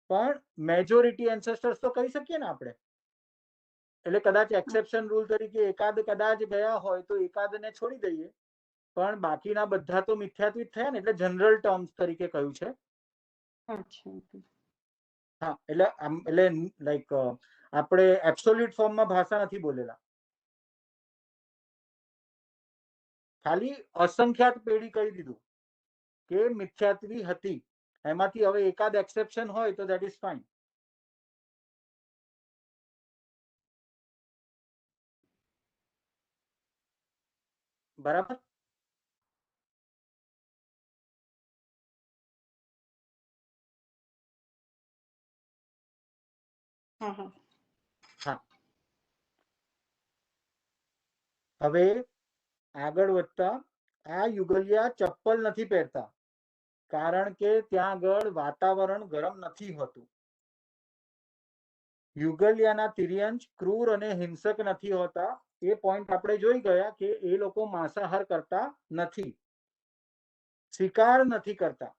પણ મેજોરિટી એન્સેસ્ટર્સ તો કહી શકીએ ને આપણે. એટલે કદાચ એક્સેપ્શન રૂલ તરીકે એકાદ કદાચ ગયા હોય તો એકાદને છોડી દઈએ, પણ બાકીના બધા તો મિથ્યાત્વી થયા ને, એટલે જનરલ ટર્મ્સ તરીકે કહ્યું છે. અચ્છા, હા, એટલે લાઈક આપણે એબ્સોલ્યુટ ફોર્મમાં ભાષા નથી બોલેલા. ખાલી અસંખ્યાત પેઢી કહી દીધું કે મિથ્યાત્વી હતી. એમાંથી હવે એકાદ એક્સેપ્શન હોય તો દેટ ઇઝ ફાઇન. બરાબર? હા. હવે આગળ વધતા, આ યુગલિયા ચપ્પલ નથી પહેરતા કારણ કે ત્યાં આગળ વાતાવરણ ગરમ નથી હોતું. યુગલિયાના તિર્યંશ ક્રૂર અને હિંસક નથી હોતા. એ પોઈન્ટ આપણે જોઈ ગયા કે એ લોકો માંસાહાર કરતા નથી, શિકાર નથી કરતા,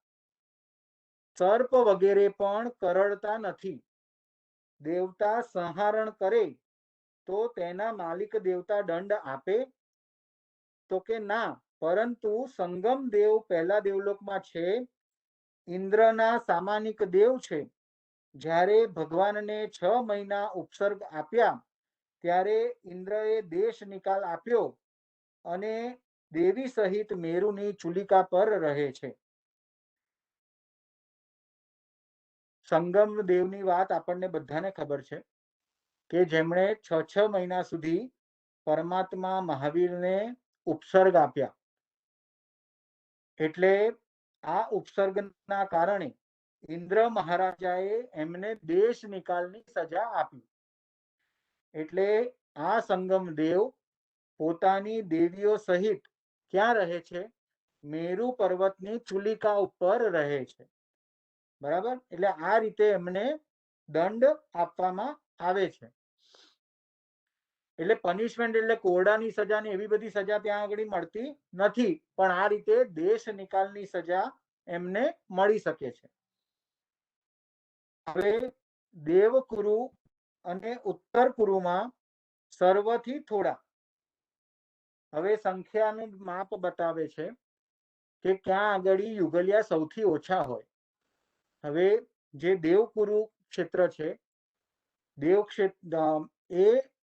સર્પ વગેરે પણ કરડતા નથી. દેવતા સંહારણ કરે તો તેના માલિક દેવતા દંડ આપે? તો કે ના, પરંતુ સંગમ દેવ પહેલા દેવલોકમાં છે, ઇન્દ્રના સામાનિક દેવ છે. જ્યારે ભગવાનને 6 મહિના ઉપસર્ગ આપ્યા ત્યારે ઇન્દ્રએ દેશ નિકાલ આપ્યો અને દેવી સહિત મેરુની ચુલિકા પર રહે છે. સંગમ દેવની વાત આપણને બધાને ખબર છે કે જેમણે 6 મહિના સુધી પરમાત્મા મહાવીરને ઉપસર્ગ આપ્યા. એટલે આ ઉપસર્ગના કારણે ઇન્દ્ર મહારાજાએ એમને દેશ નિકાલની સજા આપી. એટલે આ સંગમ દેવ પોતાની દેવીઓ સહિત ક્યાં રહે છે? મેરુ પર્વતની ચુલિકા ઉપર રહે છે. બરાબર? એટલે આ રીતે એમને દંડ આપવામાં આવે છે. એટલે પનિશમેન્ટ એટલે કોરડાની સજા ને એવી બધી સજા ત્યાં આગળ મળતી નથી, પણ આ રીતે દેશ નિકાલની સજા એમને મળી શકે છે. હવે દેવકુરુ અને ઉત્તર કુરુમાં સર્વથી થોડા. હવે સંખ્યાનું માપ બતાવે છે કે ક્યાં આગળ યુગલિયા સૌથી ઓછા હોય. હવે જે દેવકુરુ ક્ષેત્ર છે, દેવ ક્ષેત્ર એ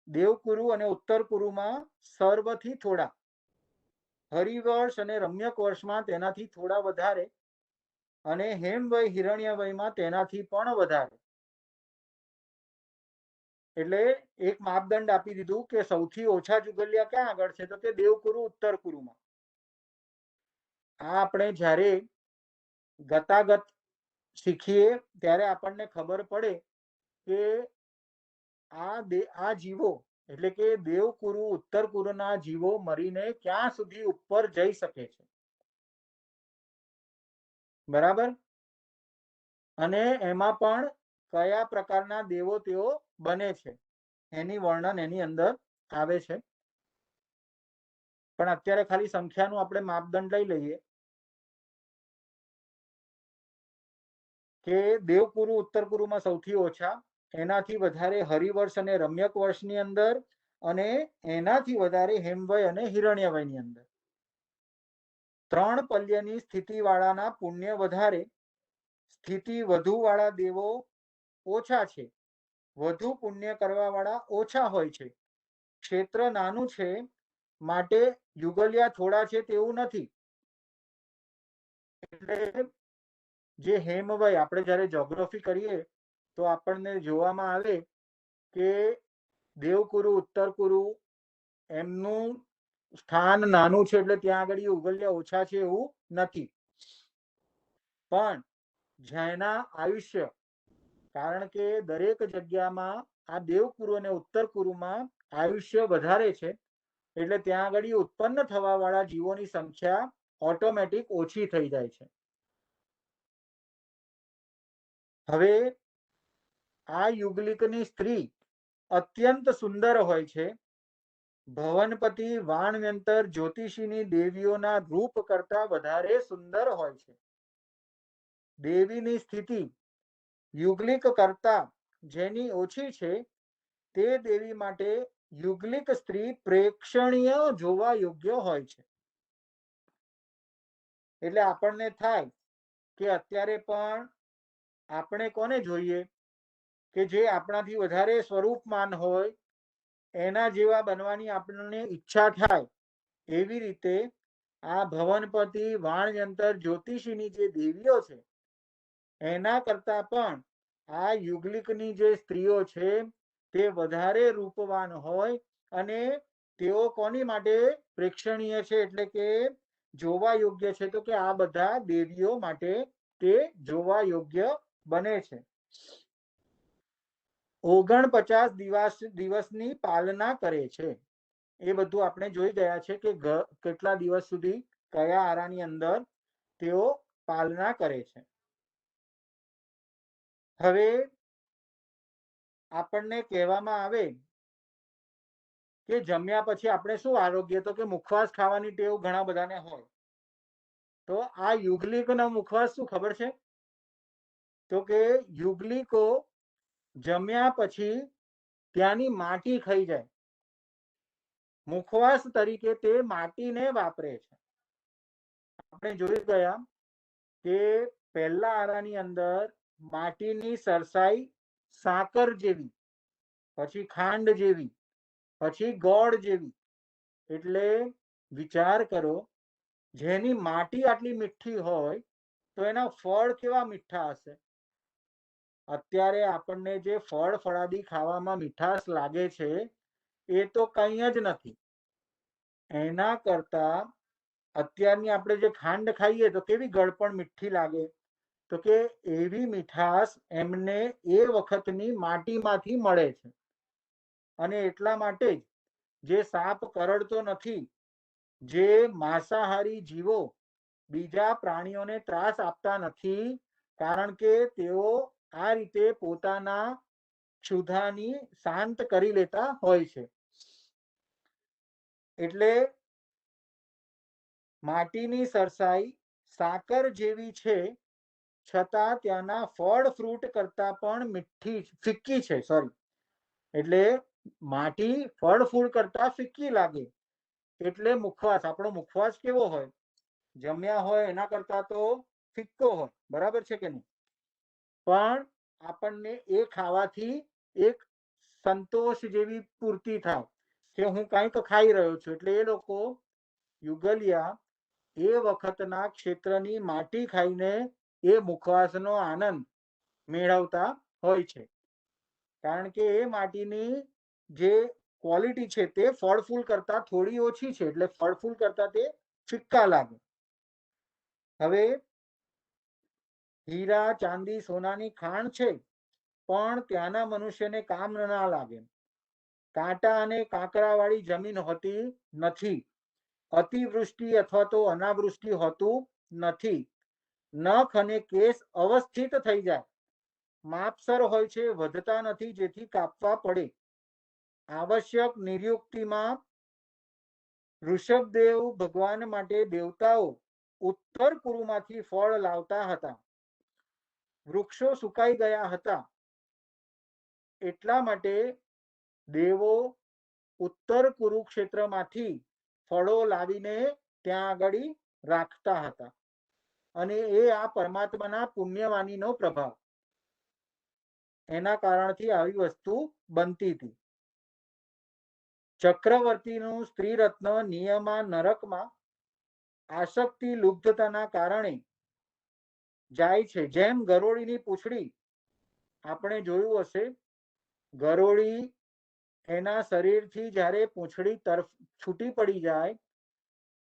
દેવકુરુ અને ઉત્તર કુરુમાં સર્વથી થોડા, હરિવર્ષ અને રમ્યક વર્ષમાં તેનાથી થોડા વધારે, અને હેમવય હિરણ્યવયમાં તેનાથી પણ વધારે. એટલે એક માપદંડ આપી દીધું કે સૌથી ઓછા જુગલિયા ક્યાં આગળ છે? તો કે દેવકુરુ ઉત્તર કુરુમાં. આ આપણે જ્યારે ગતાગત શીખીએ ત્યારે આપણને ખબર પડે કે આ જીવો એટલે કે દેવકુરુ ઉત્તર કુરુના જીવો મરીને ક્યાં સુધી ઉપર જઈ શકે છે. બરાબર? અને એમાં પણ કયા પ્રકારના દેવો તેઓ બને છે એની વર્ણન એની અંદર આવે છે. પણ અત્યારે ખાલી સંખ્યાનું આપણે માપદંડ લઈ લઈએ કે દેવકુરુ ઉત્તર કુરુમાં સૌથી ઓછા, એનાથી વધારે હરિવર્ષ અને રમ્યક વર્ષની અંદર, અને એનાથી વધારે હેમવય અને હિરણ્યવયની અંદર. 3 પલ્યની સ્થિતિ વાળાના પુણ્ય વધારે, સ્થિતિ વધુ વાળા દેવો ઓછા છે, વધુ પુણ્ય કરવા વાળા ઓછા હોય છે. ક્ષેત્ર નાનું છે માટે યુગલિયા થોડા છે તેવું નથી. એટલે જે હેમવય આપણે જ્યારે જ્યોગ્રાફી કરીએ તો આપણને જોવામાં આવે કે દેવકુરુ ઉત્તર કુરુ એમનું સ્થાન નાનું છે, એટલે ત્યાં આગળ ઉગલિયા ઓછા છે એવું નથી. પણ જેના આયુષ્ય, કારણ કે દરેક જગ્યામાં આ દેવકુરુ અને ઉત્તર કુરુમાં આયુષ્ય વધારે છે, એટલે ત્યાં આગળ ઉત્પન્ન થવા વાળા જીવોની સંખ્યા ઓટોમેટિક ઓછી થઈ જાય છે. હવે આ યુગલિકની સ્ત્રી અત્યંત સુંદર હોય છે. ભવનપતિ વાણવ્યંતર જ્યોતિષીની દેવીઓના રૂપ કરતા વધારે સુંદર હોય છે. દેવીની સ્થિતિ યુગલિક કરતા જેની ઓછી છે તે દેવી માટે યુગલિક સ્ત્રી પ્રેક્ષણીય જોવા યોગ્ય હોય છે. એટલે આપણને થાય કે અત્યારે પણ આપણે કોને જોઈએ કે જે આપણાથી વધારે સ્વરૂપમાન હોય એના જેવા બનવાની આપણને ઈચ્છા થાય. એવી રીતે આ ભવનપતિ વાણયંત્ર જ્યોતિષીની જે દેવીઓ છે એના કરતા પણ આ યુગલિકની જે સ્ત્રીઓ છે તે વધારે રૂપવાન હોય, અને તેઓ કોની માટે પ્રેક્ષણીય છે એટલે કે જોવા યોગ્ય છે? તો કે આ બધા દેવીઓ માટે તે જોવા યોગ્ય બને છે. 49 દિવસની પાલના કરે છે. એ બધું આપણે જોઈ ગયા છે કે કેટલા દિવસ સુધી કયા આરાની અંદર તેઓ પાલના કરે છે. હવે આપણને કહેવામાં આવે કે જમ્યા પછી આપણે શું આરોગ્ય? તો કે મુખવાસ ખાવાની ટેવ ઘણા બધાને હોય. તો આ યુગલિકનો મુખવાસ શું ખબર છે? તો કે યુગલિકો જમ્યા પછી ત્યાંની માટી ખાઈ જાય. મુખવાસ તરીકે તે માટીને વાપરે છે. આપણે જોઈ ગયા કે પહેલા આરાની અંદર માટીની સરસાઈ સાકર જેવી, પછી ખાંડ જેવી, પછી ગોળ જેવી. એટલે વિચાર કરો, જેની માટી આટલી મીઠી હોય તો એના ફળ કેવા મીઠા હશે. અત્યારે આપણને જે ફળ ફળાદી ખાવામાં મીઠાશ લાગે છે એ તો કંઈ જ નથી. એના કરતા અત્યારની આપણે જે ખાંડ ખાઈએ તો કેવી ગળપણ મીઠી લાગે, તો કે એવી મીઠાશ એમને એ વખતની માટીમાંથી મળે છે. અને એટલા માટે જ જે સાપ કરડતો નથી, જે માંસાહારી જીવો બીજા પ્રાણીઓને ત્રાસ આપતા નથી, કારણ કે તેઓ આ રીતે પોતાના ક્ષુધાની શાંત કરી લેતા હોય છે. એટલે માટીની સરસાઈ સાકર જેવી છે, છતાં ત્યાંના ફળ ફ્રૂટ કરતા પણ ફિક્કી છે. સોરી, એટલે માટી ફળ ફૂલ કરતા ફિક્કી લાગે. એટલે મુખવાસ, આપણો મુખવાસ કેવો હોય, જમ્યા હોય એના કરતા તો ફિક્કો હોય. બરાબર છે કે નહીં? પણ આપણને એ ખાવાથી એક સંતોષ જેવી પૂર્તિ થાય કે હું કંઈક ખાઈ રહ્યો છું. એટલે એ લોકો યુગલિયા એ વખતના ક્ષેત્રની માટી ખાઈને એ મુખવાસનો આનંદ મેળવતા હોય છે. કારણ કે એ માટીની જે ક્વોલિટી છે તે ફળ ફૂલ કરતા થોડી ઓછી છે, એટલે ફળ ફૂલ કરતા તે ફિક્કા લાગે. હવે હીરા ચાંદી સોનાની ખાણ છે, પણ ત્યાંના મનુષ્યને કામ ના લાગે. કાંટા અને કાંકરાવાળી જમીન હોતી નથી. અતિવૃષ્ટિ અથવા તો અનાવૃષ્ટિ હોતું નથી. નખ અને કેસ અવસ્થિત થઈ જાય, માપસર હોય છે, વધતા નથી જેથી કાપવા પડે. આવશ્યક નિર્યુક્તિમાં ઋષભદેવ ભગવાન માટે દેવતાઓ ઉત્તર પૂર્વમાંથી ફળ લાવતા હતા. વૃક્ષો સુકાઈ ગયા હતા, એટલા માટે દેવો ઉત્તર કુરુક્ષેત્રમાંથી ફળો લાવીને ત્યાં આગળ રાખતા હતા. અને એ આ પરમાત્માના પુણ્યવાનીનો પ્રભાવ, એના કારણથી આવી વસ્તુ બનતી હતી. ચક્રવર્તીનું સ્ત્રી રત્ન નિયમા નરકમાં આસક્તિ લુબ્ધતાના કારણે જાય છે. જેમ ગરોળીની પૂંછડી, આપણે જોયું હશે, ગરોળી એના શરીરથી જ્યારે પૂંછડી તરફ છૂટી પડી જાય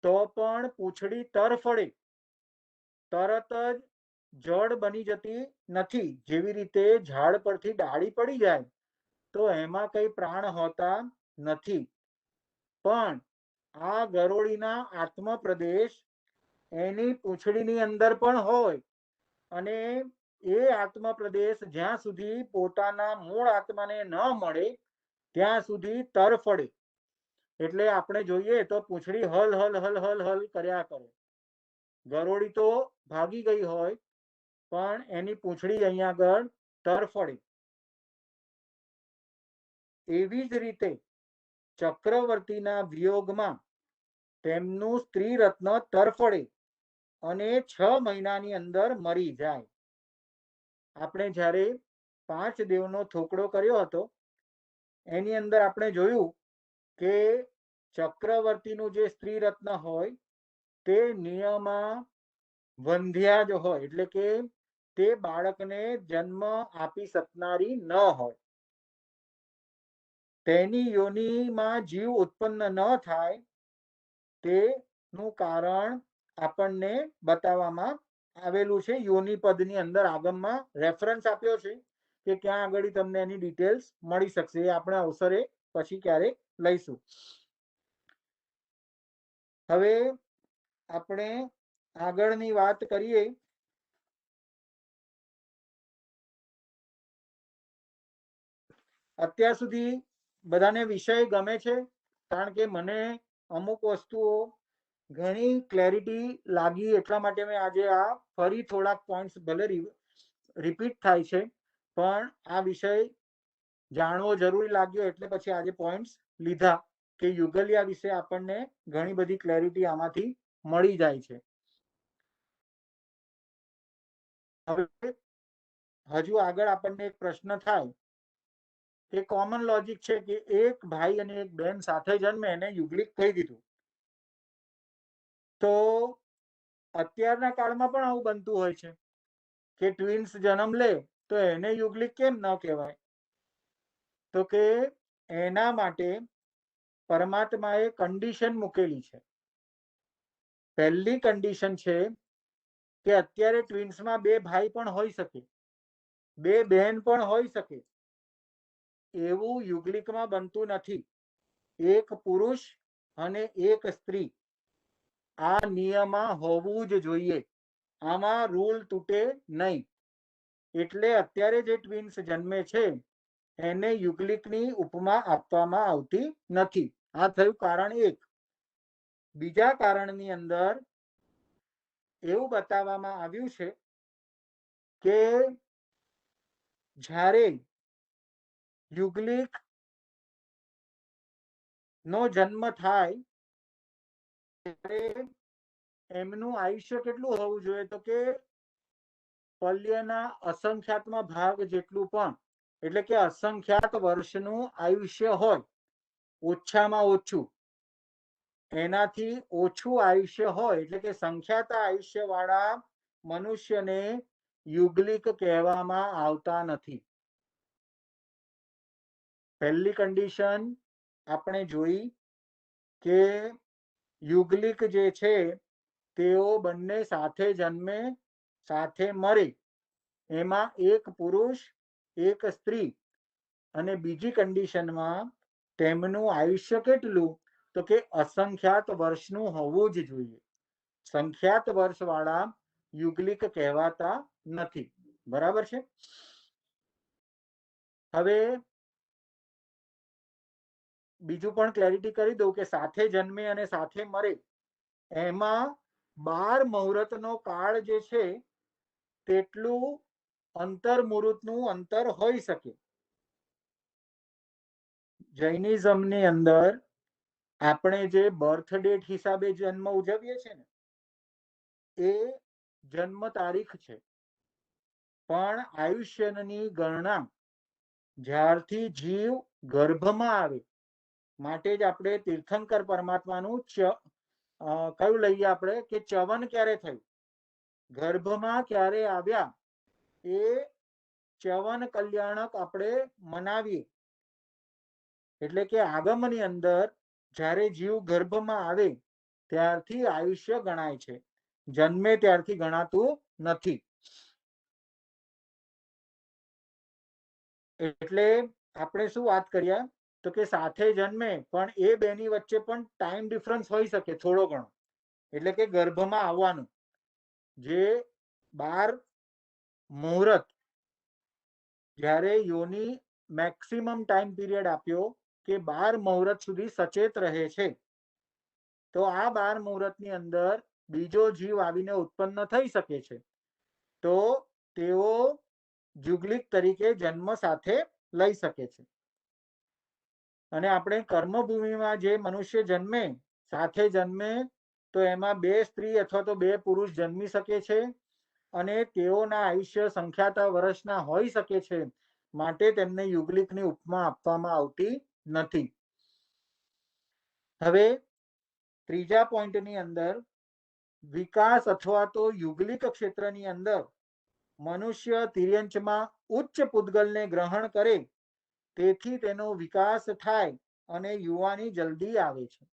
તો પણ પૂંછડી તરફડે, તરત જ જડ બની જતી નથી. જેવી રીતે ઝાડ પરથી ડાળી પડી જાય તો એમાં કઈ પ્રાણ હોતા નથી. પણ આ ગરોળીના આત્મ પ્રદેશ એની પૂંછડીની અંદર પણ હોય, અને એ આત્મ પ્રદેશ જ્યાં સુધી પોતાના મૂળ આત્માને ન મળે ત્યાં સુધી તરફડે. એટલે આપણે જોઈએ તો પૂંછડી હલ હલ હલ હલ હલ કર્યા કરે. ગરોળી તો ભાગી ગઈ હોય પણ એની પૂંછડી અહીંયા આગળ તરફડે. એવી જ રીતે ચક્રવર્તીના વિયોગમાં તેમનું સ્ત્રી રત્ન તરફડે અને 6 મહિનાની અંદર મરી જાય. આપણે જ્યારે 5 દેવનો થોકડો કર્યો હતો એની અંદર આપણે જોયું કે ચક્રવર્તીનું જે સ્ત્રી રત્ન હોય તે નિયમા વંધ્યા જ હોય, એટલે કે તે બાળકને જન્મ આપી શકનારી ન હોય. તેની યોનિમાં જીવ ઉત્પન્ન ન થાય તેનું કારણ આપણને બતાવવામાં આવેલું છે. યોનિ પદની અંદર આગમમાં રેફરન્સ આપ્યો છે કે ક્યાં આગળ તમને એની ડિટેલ્સ મળી શકશે. એ આપણે અવસરે પછી ક્યારેક લઈશું. હવે આપણે આગળની વાત કરીએ. અત્યાર સુધી બધાને વિષય ગમે છે? કારણ કે મને અમુક વસ્તુઓ ઘણી ક્લેરિટી લાગી, એટલા માટે મેં આજે આ ફરી થોડાક પોઈન્ટ્સ ભલે રિપીટ થાય છે પણ આ વિષય જાણવો જરૂરી લાગ્યો એટલે પછી આજે પોઈન્ટ્સ લીધા કે યુગલિયા વિશે આપણને ઘણી બધી ક્લેરિટી આમાંથી મળી જાય છે. હવે હજુ આગળ આપણને એક પ્રશ્ન થાય કે કોમન લોજિક છે કે એક ભાઈ અને એક બેન સાથે જન્મે એને યુગલિક કહી દીધું, તો અત્યારના કાળમાં પણ આવું બનતું હોય છે કે ટ્વિન્સ જન્મ લે તો એને યુગલિક કેમ ન કહેવાય? તો કે એના માટે પરમાત્માએ કન્ડિશન મૂકેલી છે. પહેલી કન્ડિશન છે કે અત્યારે ટ્વિન્સમાં બે ભાઈ પણ હોઈ શકે, બે બહેન પણ હોઈ શકે, એવું યુગલિકમાં બનતું નથી. એક પુરુષ અને એક સ્ત્રી આ નિયમમાં હોવું જ જોઈએ, આમાં રૂલ તૂટે નહીં. એટલે અત્યારે જે ટ્વિન્સ જન્મે છે એને યુગલિકની ઉપમા આપવામાં આવતી નથી. આ થયું કારણ એક. બીજા કારણની અંદર એવું બતાવવામાં આવ્યું છે કે જ્યારે યુગલિક નો જન્મ થાય ત્યારે એમનું આયુષ્ય કેટલું હોવું જોઈએ? તો કે પલ્યના અસંખ્યાતમાં ભાગ જેટલું પણ, એટલે કે અસંખ્યાત વર્ષનું આયુષ્ય હોય, ઓછામાં ઓછું એનાથી ઓછું આયુષ્ય હોય, એટલે કે સંખ્યાત આયુષ્ય વાળા મનુષ્યને યુગલિક કહેવામાં આવતા નથી. પહેલી કન્ડિશન આપણે જોઈ કે યુગલિક જે છે તેઓ બંને સાથે જન્મે, સાથે મરે, એમાં એક પુરુષ એક સ્ત્રી. અને બીજી કન્ડિશનમાં તેમનું આયુષ્ય કેટલું? તો કે અસંખ્યાત વર્ષનું હોવું જ જોઈએ. સંખ્યાત વર્ષ વાળા યુગલિક કહેવાતા નથી. બરાબર છે? હવે બીજું પણ ક્લેરિટી કરી દઉં કે સાથે જન્મે અને સાથે મરે એમાં 12 મુહૂર્તનો કાળ જે છે તેટલું અંતર મુહૂર્તનું અંતર હોઈ શકે. જૈનિઝમની અંદર આપણે જે બર્થ ડેટ હિસાબે જન્મ ઉજવીએ છીએ ને એ જન્મ તારીખ છે, પણ આયુષ્યની ગણના જ્યારથી જીવ ગર્ભમાં આવે, માટે જ આપણે તીર્થંકર પરમાત્માનું કયું લઈએ આપણે કે ચવન ક્યારે થયું, ગર્ભમાં ક્યારે આવ્યા, એ ચવન કલ્યાણક આપણે મનાવીએ. એટલે કે આગમની અંદર જ્યારે જીવ ગર્ભમાં આવે ત્યારથી આયુષ્ય ગણાય છે, જન્મે ત્યારથી ગણાતું નથી. એટલે આપણે શું વાત કરીએ તો કે સાથે જન્મે પણ એ બેની વચ્ચે પણ ટાઈમ ડિફરન્સ હોઈ શકે થોડો ઘણો, એટલે કે ગર્ભમાં આવવાનું જે 12 મુહૂર્ત જ્યારે યોની મેક્સિમમ ટાઈમ પીરિયડ આપ્યો કે 12 મુહૂર્ત સુધી સચેત રહે છે, તો આ 12 મુહૂર્તની અંદર બીજો જીવ આવીને ઉત્પન્ન થઈ શકે છે, તો તેઓ યુગલિક તરીકે જન્મ સાથે લઈ શકે છે. અને આપણે કર્મભૂમિમાં જે મનુષ્ય જન્મે, સાથે જન્મે, તો એમાં 2 સ્ત્રી અથવા તો 2 પુરુષ જન્મી શકે છે અને તેઓના આયુષ્ય સંખ્યાત વર્ષના હોઈ શકે છે, માટે તેમને યુગલિકની ઉપમા આપવામાં આવતી નથી. હવે ત્રીજા પોઈન્ટની અંદર વિકાસ અથવા તો યુગલિક ક્ષેત્રની અંદર મનુષ્ય તિર્યંચમાં ઉચ્ચ પૂદગલને ગ્રહણ કરે તેથી તેનો વિકાસ થાય અને યુવાની જલ્દી આવે છે.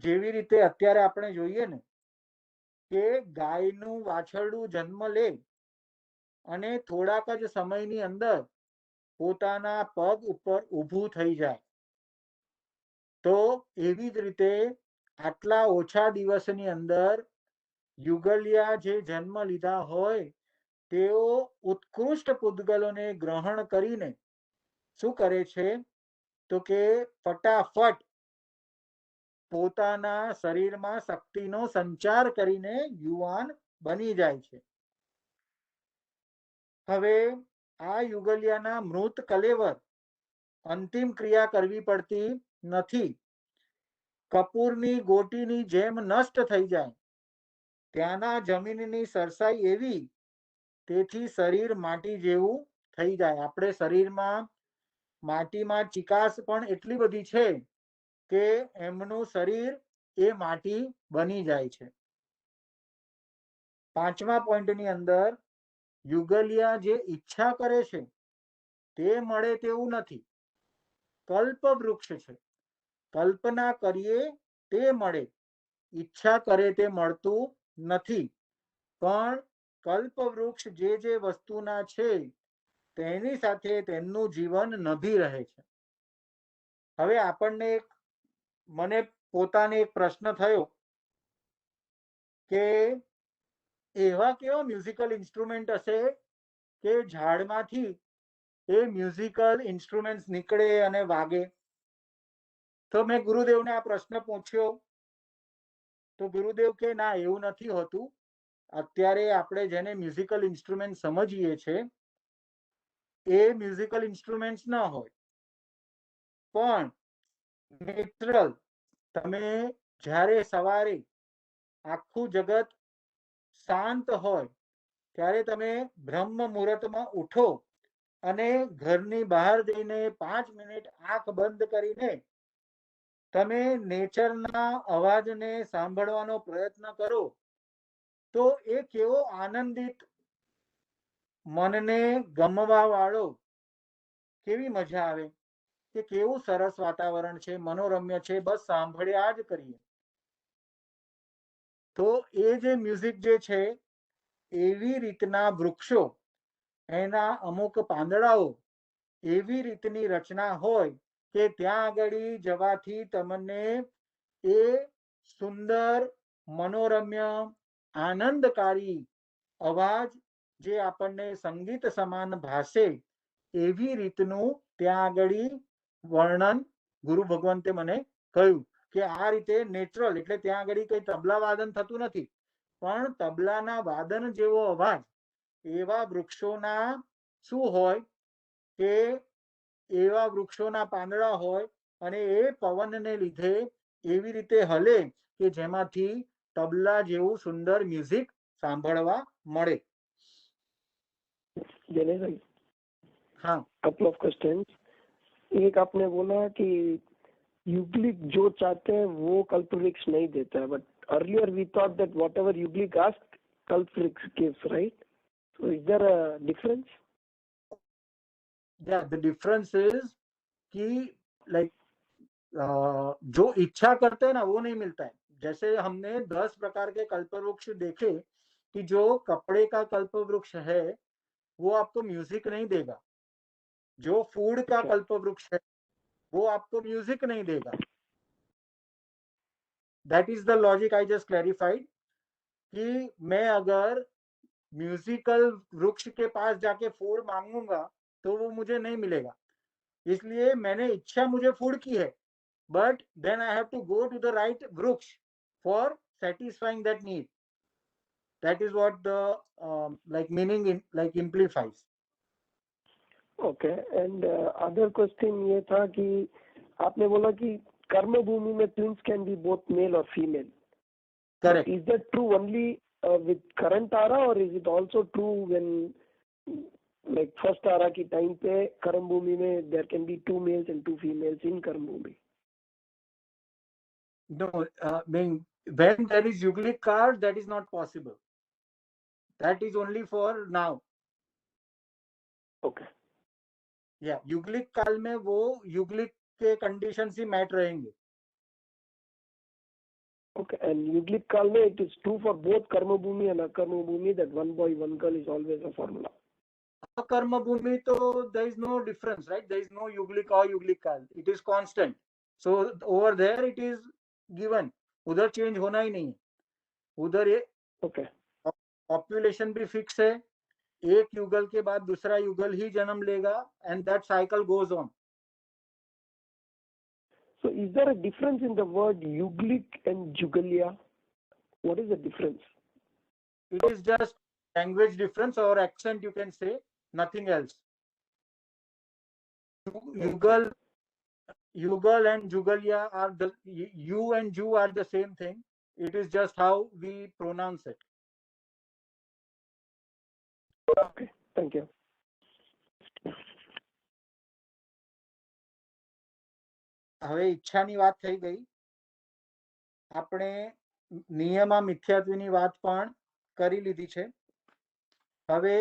જેવી રીતે અત્યારે આપણે જોઈએ ને કે ગાયનું વાછરડું જન્મ લે અને થોડાક જ સમયની અંદર પોતાના પગ ઉપર ઊભું થઈ જાય, તો એવી જ રીતે આટલા ઓછા દિવસની અંદર યુગલિયા જે જન્મ લીધા હોય તેઓ ઉત્કૃષ્ટ પૂદગલોને ગ્રહણ કરીને શું કરે છે તો કે ફટાફટ પોતાના શરીરમાં શક્તિનો સંચાર કરીને યુવાન બની જાય છે. હવે આ યુગલિયાના મૃત કલેવર અંતિમ ક્રિયા કરવી પડતી નથી. કપૂરની ગોટીની જેમ નષ્ટ થઈ જાય. ત્યાંના જમીનની સરસાઈ એવી, તેથી શરીર માટી જેવું થઈ જાય. આપણે શરીરમાં માટીમાં ચિકાસ પણ એટલી બધી છે કે એમનું શરીર એ માટી બની જાય છે. 5મા પોઈન્ટની અંદર યુગલિયા જે ઈચ્છા કરે છે તે મળે તેવું નથી. કલ્પ વૃક્ષ છે. કલ્પના કરીએ તે મળે, ઈચ્છા કરે તે મળતું નથી. પણ કલ્પ વૃક્ષ જે વસ્તુના છે તેની સાથે તેમનું જીવન નભી રહે છે. હવે આપણને મને પોતાને એક પ્રશ્ન થયો કે એવા કેવા મ્યુઝિકલ ઇન્સ્ટ્રુમેન્ટ હશે કે ઝાડમાંથી એ મ્યુઝિકલ ઇન્સ્ટ્રુમેન્ટ્સ નીકળે અને વાગે. તો મેં ગુરુદેવને આ પ્રશ્ન પૂછ્યો તો ગુરુદેવ કે ના, એવું નથી હોતું. અત્યારે આપણે જેને મ્યુઝિકલ ઇન્સ્ટ્રુમેન્ટ સમજીએ છીએ એ મ્યુઝિકલ ઇન્સ્ટ્રુમેન્ટ્સ ન હોય, પણ નેચરલ. તમે જ્યારે સવારે આખું જગત શાંત હોય ત્યારે તમે બ્રહ્મ મુહૂર્તમાં ઉઠો અને ઘરની બહાર જઈને 5 મિનિટ આંખ બંધ કરીને તમે નેચરના અવાજને સાંભળવાનો પ્રયત્ન કરો તો એ કેવો આનંદિત, મનને ગમવા વાળો, કેવી મજા આવે કે કેવું સરસ વાતાવરણ છે, મનોરમ્ય છે, બસ સાંભળ્યા જ કરીએ. તો એ જે મ્યુઝિક જે છે એવી રીતના વૃક્ષો, એના અમુક પાંદડાઓ એવી રીતની રચના હોય કે ત્યાં આગળ જવાથી તમને એ સુંદર, મનોરમ્ય, આનંદકારી અવાજ જે આપણને સંગીત સમાન ભાસે એવી રીતનું ત્યાં આગળ વર્ણન ગુરુ ભગવંતે મને કહ્યું કે આ રીતે નેચરલ, એટલે ત્યાં આગળ કઈ તબલા વાદન થતું નથી, પણ તબલાના વાદન જેવો અવાજ એવા વૃક્ષોના શું હોય કે એવા વૃક્ષોના પાંદડા હોય અને એ પવનને લીધે એવી રીતે હલે કે જેમાંથી તબલા જેવું સુંદર મ્યુઝિક સાંભળવા મળે. जैनेश भाई, हाँ, कपल ऑफ क्वेश्चंस. एक आपने बोला कि युगलिक जो चाहते हैं वो कल्पवृक्ष नहीं देता है, but earlier we thought that whatever युगलिक आस्क कल्पवृक्ष gives, right? So is there a difference? yeah, the difference is कि लाइक जो इच्छा करते हैं ना वो नहीं मिलता है. जैसे हमने 10 प्रकार के कल्पवृक्ष देखे कि जो कपड़े का कल्पवृक्ष है वो आपको म्यूजिक नहीं देगा, जो फूड का कल्पवृक्ष है वो आपको म्यूजिक नहीं देगा. That is the logic I just clarified कि मैं अगर म्यूजिकल वृक्ष के पास जाके फूड मांगूंगा तो वो मुझे नहीं मिलेगा. इसलिए मैंने इच्छा मुझे फूड की है, but then I have to go to the right vruks for satisfying that need. That is what the like meaning in, like implies. Okay. And other question ये था कि आपने बोला कि कर्म भूमि में twins can be both male or female. Correct. Is that true only with current Tara, or is it also true when like first Tara की time पे कर्म भूमि में there can be 2 males and 2 females in कर्म भूमि? No, when there is Yuglic card, that is not possible. That is only for now. Okay. Yeah, युग्लिक काल में वो युग्लिक के condition ही mat रहेंगे. Okay. And युग्लिक काल में it is true for both कर्म भूमि and अकर्म भूमि that one boy one girl is always a formula. कर्म भूमि तो there is no difference, right? There is no युग्लिक or युग्लिक काल. It is constant. So over there it is given. उधर change होना ही नहीं है. उधर ये Okay. पॉपुलेशन भी फिक्स है. एक युगल के बाद दूसरा युगल ही जन्म लेगा and that cycle goes on. So is there a difference in the word युग्लिक and जुगलिया? What is the difference? It is just language difference or accent, you can say, nothing else. Yugal, Yugal and Jugalia are the you and Ju are the same thing. It is just how we pronounce it. Okay, thank you. હવે ઈચ્છાની વાત થઈ ગઈ. આપણે નિયમા મિથ્યાત્વની વાત પણ કરી લીધી છે. હવે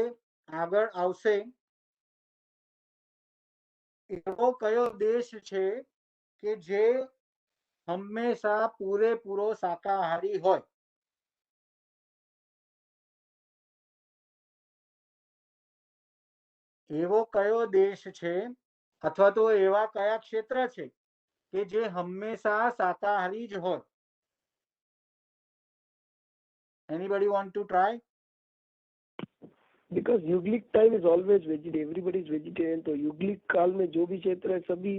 આગળ આવશે એવો કયો દેશ છે કે જે હંમેશા પૂરેપૂરો શાકાહારી હોય? એવો કયો દેશ છે અથવા તો એવા કયા ક્ષેત્ર છે કે જે હંમેશા શાકાહારી જ હોય? Anybody want to try? Because युगलिक time is always vegetarian, everybody is vegetarian, तो युगलिक काल में जो भी क्षेत्र है सभी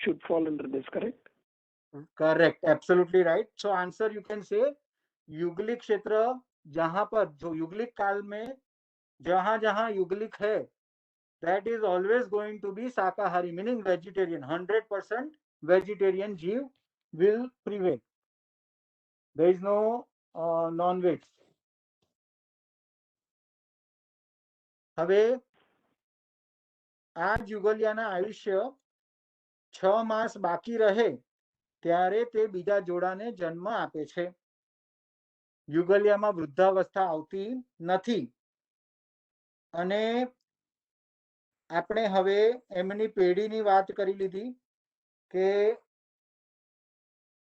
should fall under this, correct? Correct, absolutely right. So answer you can say युगलिक क्षेत्र, जहां पर जो युगलिक काल में जहां जहां युगलिक है, that is always going to be शाकाहारी, meaning vegetarian. 100% vegetarian जीव will prevail. There is no non-veg. હવે આ જુગલિયાના આયુષ્ય 6 માસ બાકી રહે ત્યારે તે બીજા જોડાને જન્મ આપે છે. યુગલિયામાં વૃદ્ધાવસ્થા આવતી નથી. અને આપણે હવે એમની પેઢીની વાત કરી લીધી કે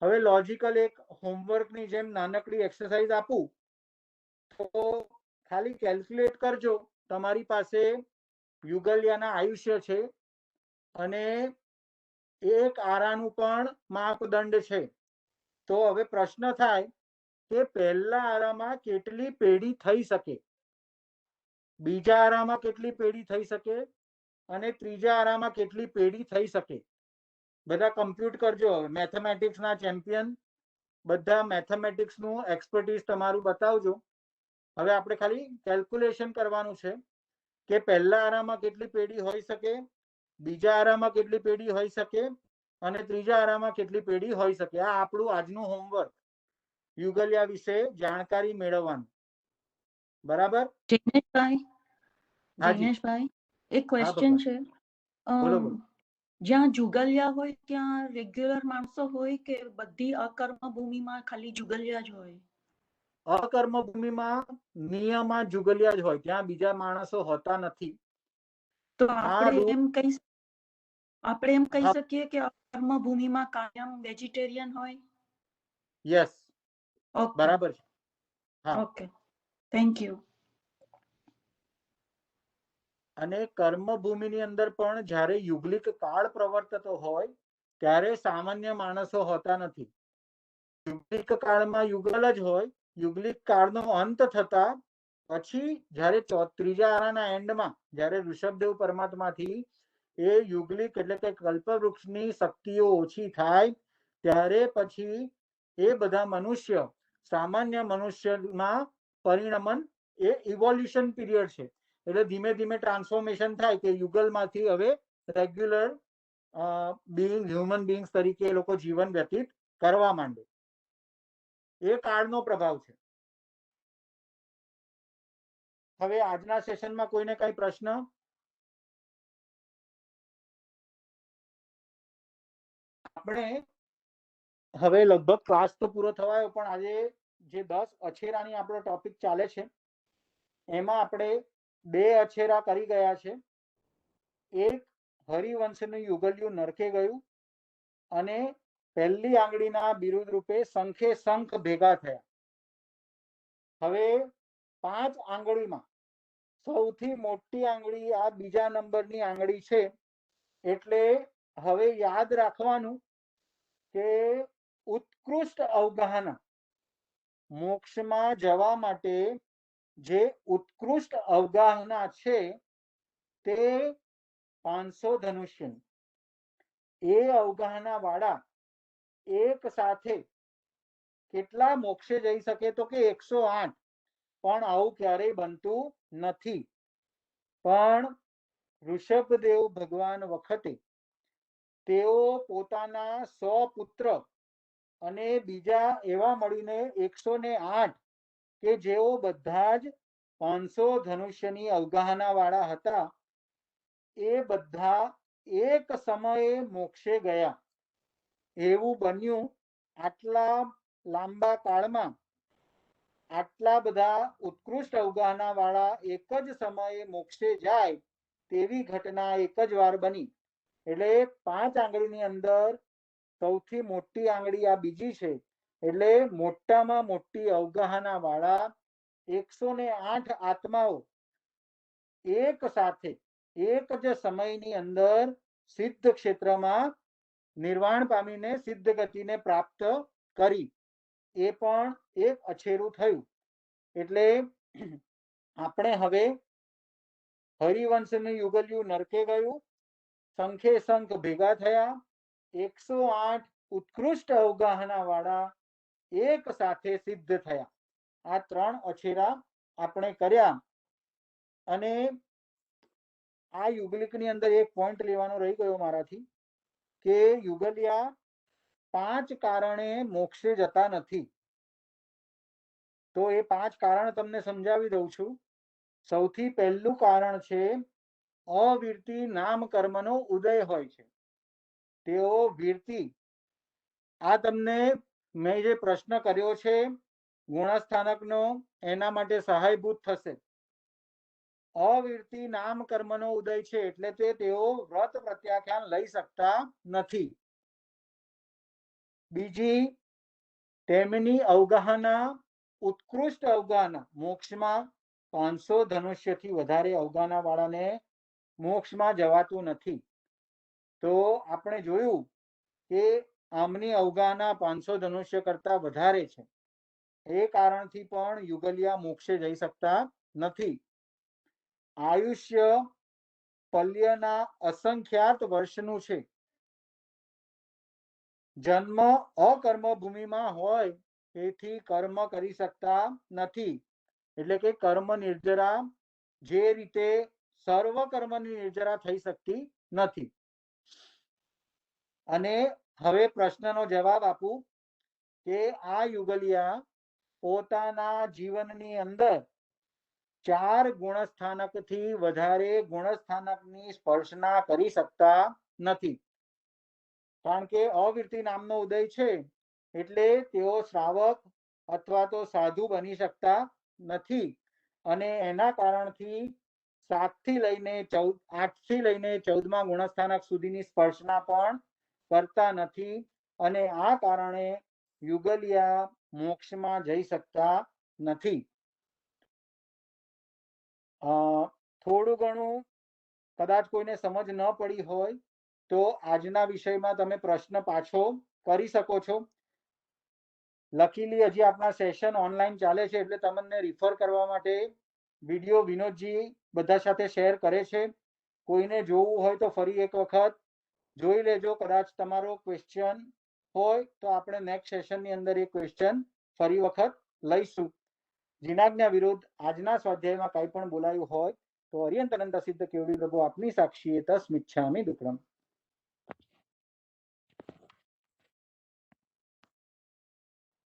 હવે લોજિકલ એક હોમવર્કની જેમ નાનકડી એક્સરસાઇઝ આપું તો ખાલી કેલ્ક્યુલેટ કરજો. તમારી પાસે યુગલિયાના આયુષ્ય છે અને એક આરાનું પણ માપદંડ છે. તો હવે પ્રશ્ન થાય કે પહેલા આરામાં કેટલી પેઢી થઈ શકે, બીજા આરામાં કેટલી પેઢી થઈ શકે અને ત્રીજા આરામાં કેટલી પેઢી થઈ શકે? બધા કમ્પ્યુટ કરજો. મેથેમેટિક્સના ચેમ્પિયન, બધા મેથેમેટિક્સનું એક્સપર્ટીઝ તમારું બતાવજો. હવે આપણે ખાલી કેલ્ક્યુલેશન કરવાનું છે કે પહેલા આરામાં કેટલી પેઢી હોઈ શકે, બીજા આરામાં કેટલી પેઢી હોઈ શકે અને ત્રીજા આરામાં કેટલી પેઢી હોઈ શકે. આ આપણું આજનું હોમવર્ક, યુગલિયા વિશે જાણકારી મેળવવાનું. બરાબર? જૈનેશભાઈ, હાજી, જૈનેશભાઈ, એક હા ક્વેશ્ચન ભગવાન, છે. બોલો અમ, બોલો. જ્યાં જુગલિયા હોય ત્યાં રેગ્યુલર માણસો હોય કે બધી અકર્મ ભૂમિમાં ખાલી જુગલિયા જ હોય? અકર્મ ભૂમિમાં નિયમા જુગલિયા જ હોય, ત્યાં બીજા માણસો હોતા નથી. તો આ આપણે રૂટ એમ કહી શકીએ કે અકર્મ ભૂમિમાં કાયમ વેજીટેરિયન હોય? યસ, ઓકે બરાબર છે. હા, ઓકે, થેન્ક યુ. અને કર્મભૂમિની અંદર પણ જ્યારે યુગલિક કાળ પ્રવર્તતો હોય ત્યારે સામાન્ય માણસો હોતા નથી. યુગલિક કાળમાં યુગલ જ હોય. યુગલિક કાળનો અંત થતા પછી જ્યારે ત્રીજા આરાના એન્ડમાં જ્યારે ઋષભદેવ પરમાત્માથી એ યુગલિક એટલે કે કલ્પવૃક્ષની શક્તિઓ ઓછી થાય ત્યારે પછી એ બધા મનુષ્ય સામાન્ય મનુષ્યમાં પરિણમન, એ ઇવોલ્યુશન પીરિયડ છે. એટલે ધીમે ધીમે ટ્રાન્સફોર્મેશન થાય કે યુગલમાંથી હવે રેગ્યુલર બીઈંગ, હ્યુમન બીઈંગ્સ તરીકે એ લોકો જીવન વ્યતીત કરવા માંડે. એ કાળનો પ્રભાવ છે. હવે આજના સેશનમાં કોઈને કઈ પ્રશ્ન? આપણે હવે લગભગ ક્લાસ તો પૂરો થવાયો, પણ આજે જે 10 અછેરાની આપણો ટોપિક ચાલે છે એમાં આપણે 2 અછેરા કરી ગયા છે. એક હરિવંશનું યુગલિયું નરકે ગયું અને પહેલી આંગળીના બિરુદ રૂપે શંખે શંખ ભેગા થયા. હવે 5 આંગળીમાં સૌથી મોટી આંગળી આ બીજા નંબરની આંગળી છે. એટલે હવે યાદ રાખવાનું કે ઉત્કૃષ્ટ અવગાહના, મોક્ષમાં જવા માટે જે ઉત્કૃષ્ટ અવગાહના છે તે 500 ધનુષ્યની. એ અવગાહના વાળા એક સાથે કેટલા મોક્ષે જઈ શકે? તો કે 108. પણ આવું ક્યારેય બનતું નથી. પણ ઋષભદેવ ભગવાન વખતે તેઓ પોતાના 100 પુત્ર અને બીજા એવા મળીને 108 કે જેઓ બધા જ 500 ધનુષ્યની અવગાહના વાળા હતા, એ બધા એક સમયે મોક્ષે ગયા. એવું બન્યું આટલા લાંબા કાળમાં આટલા બધા ઉત્કૃષ્ટ અવગાહના વાળા એક જ સમયે મોક્ષે જાય તેવી ઘટના એક જ વાર બની. એટલે 5 આંગળીની અંદર સૌથી મોટી આંગળી આ બીજી છે. એટલે મોટામાં મોટી અવગાહના વાળા 108 આત્માઓ એક સાથે એક જ સમયની અંદર સિદ્ધ ક્ષેત્રમાં નિર્વાણ પામીને સિદ્ધ ગતિને પ્રાપ્ત કરી. એ પણ એક અછેરું થયું. એટલે આપણે હવે હરિવંશનું યુગલ્યું નરકે ગયું, શંખે શંખ ભેગા થયા, 108 ઉત્કૃષ્ટ અવગાહના વાળા એક સાથે સિદ્ધ થયા. આ 3 અછેરા આપણે કર્યા. અને આ યુગલિકની અંદર એક પોઈન્ટ લેવાનો રહી ગયો મારાથી કે યુગલિયા 5 કારણે મોક્ષે જતા નથી. તો એ 5 કારણ તમને સમજાવી દઉં છું. સૌથી પહેલું કારણ છે અવિરતિ નામ કર્મનો ઉદય હોય છે. તેઓ વિરતિ, આ તમને મેં જે પ્રશ્ન કર્યો છે ગુણસ્થાનકનો, એના માટે સહાયભૂત થશે. અવિરતિ નામ કર્મનો ઉદય છે એટલે તેઓ વ્રત પ્રત્યાખ્યાન લઈ શકતા નથી. બીજી, તેમની અવગાહના ઉત્કૃષ્ટ અવગાહના, મોક્ષમાં 500 ધનુષ્યથી વધારે અવગાહના વાળાને મોક્ષમાં જવાતું નથી. તો આપણે જોયું કે આમની અવગાહના 500 ધનુષ્ય કરતા વધારે છે. એ કારણથી પણ યુગલિયા મોક્ષે જઈ શકતા નથી. આયુષ્ય પલ્યના અસંખ્યાત વર્ષનું છે. જન્મ અકર્મ ભૂમિમાં હોય તેથી કર્મ કરી શકતા નથી. એટલે કે કર્મ નિર્જરા જે રીતે સર્વ કર્મની નિર્જરા થઈ શકતી નથી. અને હવે પ્રશ્નનો જવાબ આપું કે આ યુગલિયા પોતાના જીવનની અંદર 4 ગુણસ્થાનકથી વધારે ગુણસ્થાનકની સ્પર્શના કરી શકતા નથી. કારણ કે અવિરતિ નામનો ઉદય છે એટલે તેઓ શ્રાવક અથવા તો સાધુ બની શકતા નથી. અને એના કારણથી 7 થી લઈને 8 થી લઈને 14મા ગુણસ્થાનક સુધીની સ્પર્શના પણ કરતા નથી. અને આ કારણે યુગલિયા મોક્ષમાં જઈ શકતા નથી. થોડું ઘણું કદાચ કોઈને સમજ ન પડી હોય તો આજના વિષયમાં તમે પ્રશ્ન પાછો કરી શકો છો. લકીલી હજી આપણા સેશન ઓનલાઈન ચાલે છે એટલે તમને રિફર કરવા માટે વિડીયો વિનોદજી બધા સાથે શેર કરે છે. કોઈને જોવું હોય તો ફરી એક વખત જોઈ લેજો. કદાચ તમારો ક્વેશ્ચન હોય તો આપણે નેક્સ્ટ સેશનની અંદર એ ક્વેશ્ચન ફરી વખત લઈશું. જીનાજ્ઞા વિરુદ્ધ આજના સ્વાધ્યાયમાં કંઈ પણ બોલાયું હોય તો અર્યંત અનંત સિદ્ધ કેવડી પ્રભુ આપની સાક્ષીએ તસ્મિચ્છામિ દુક્કડમ.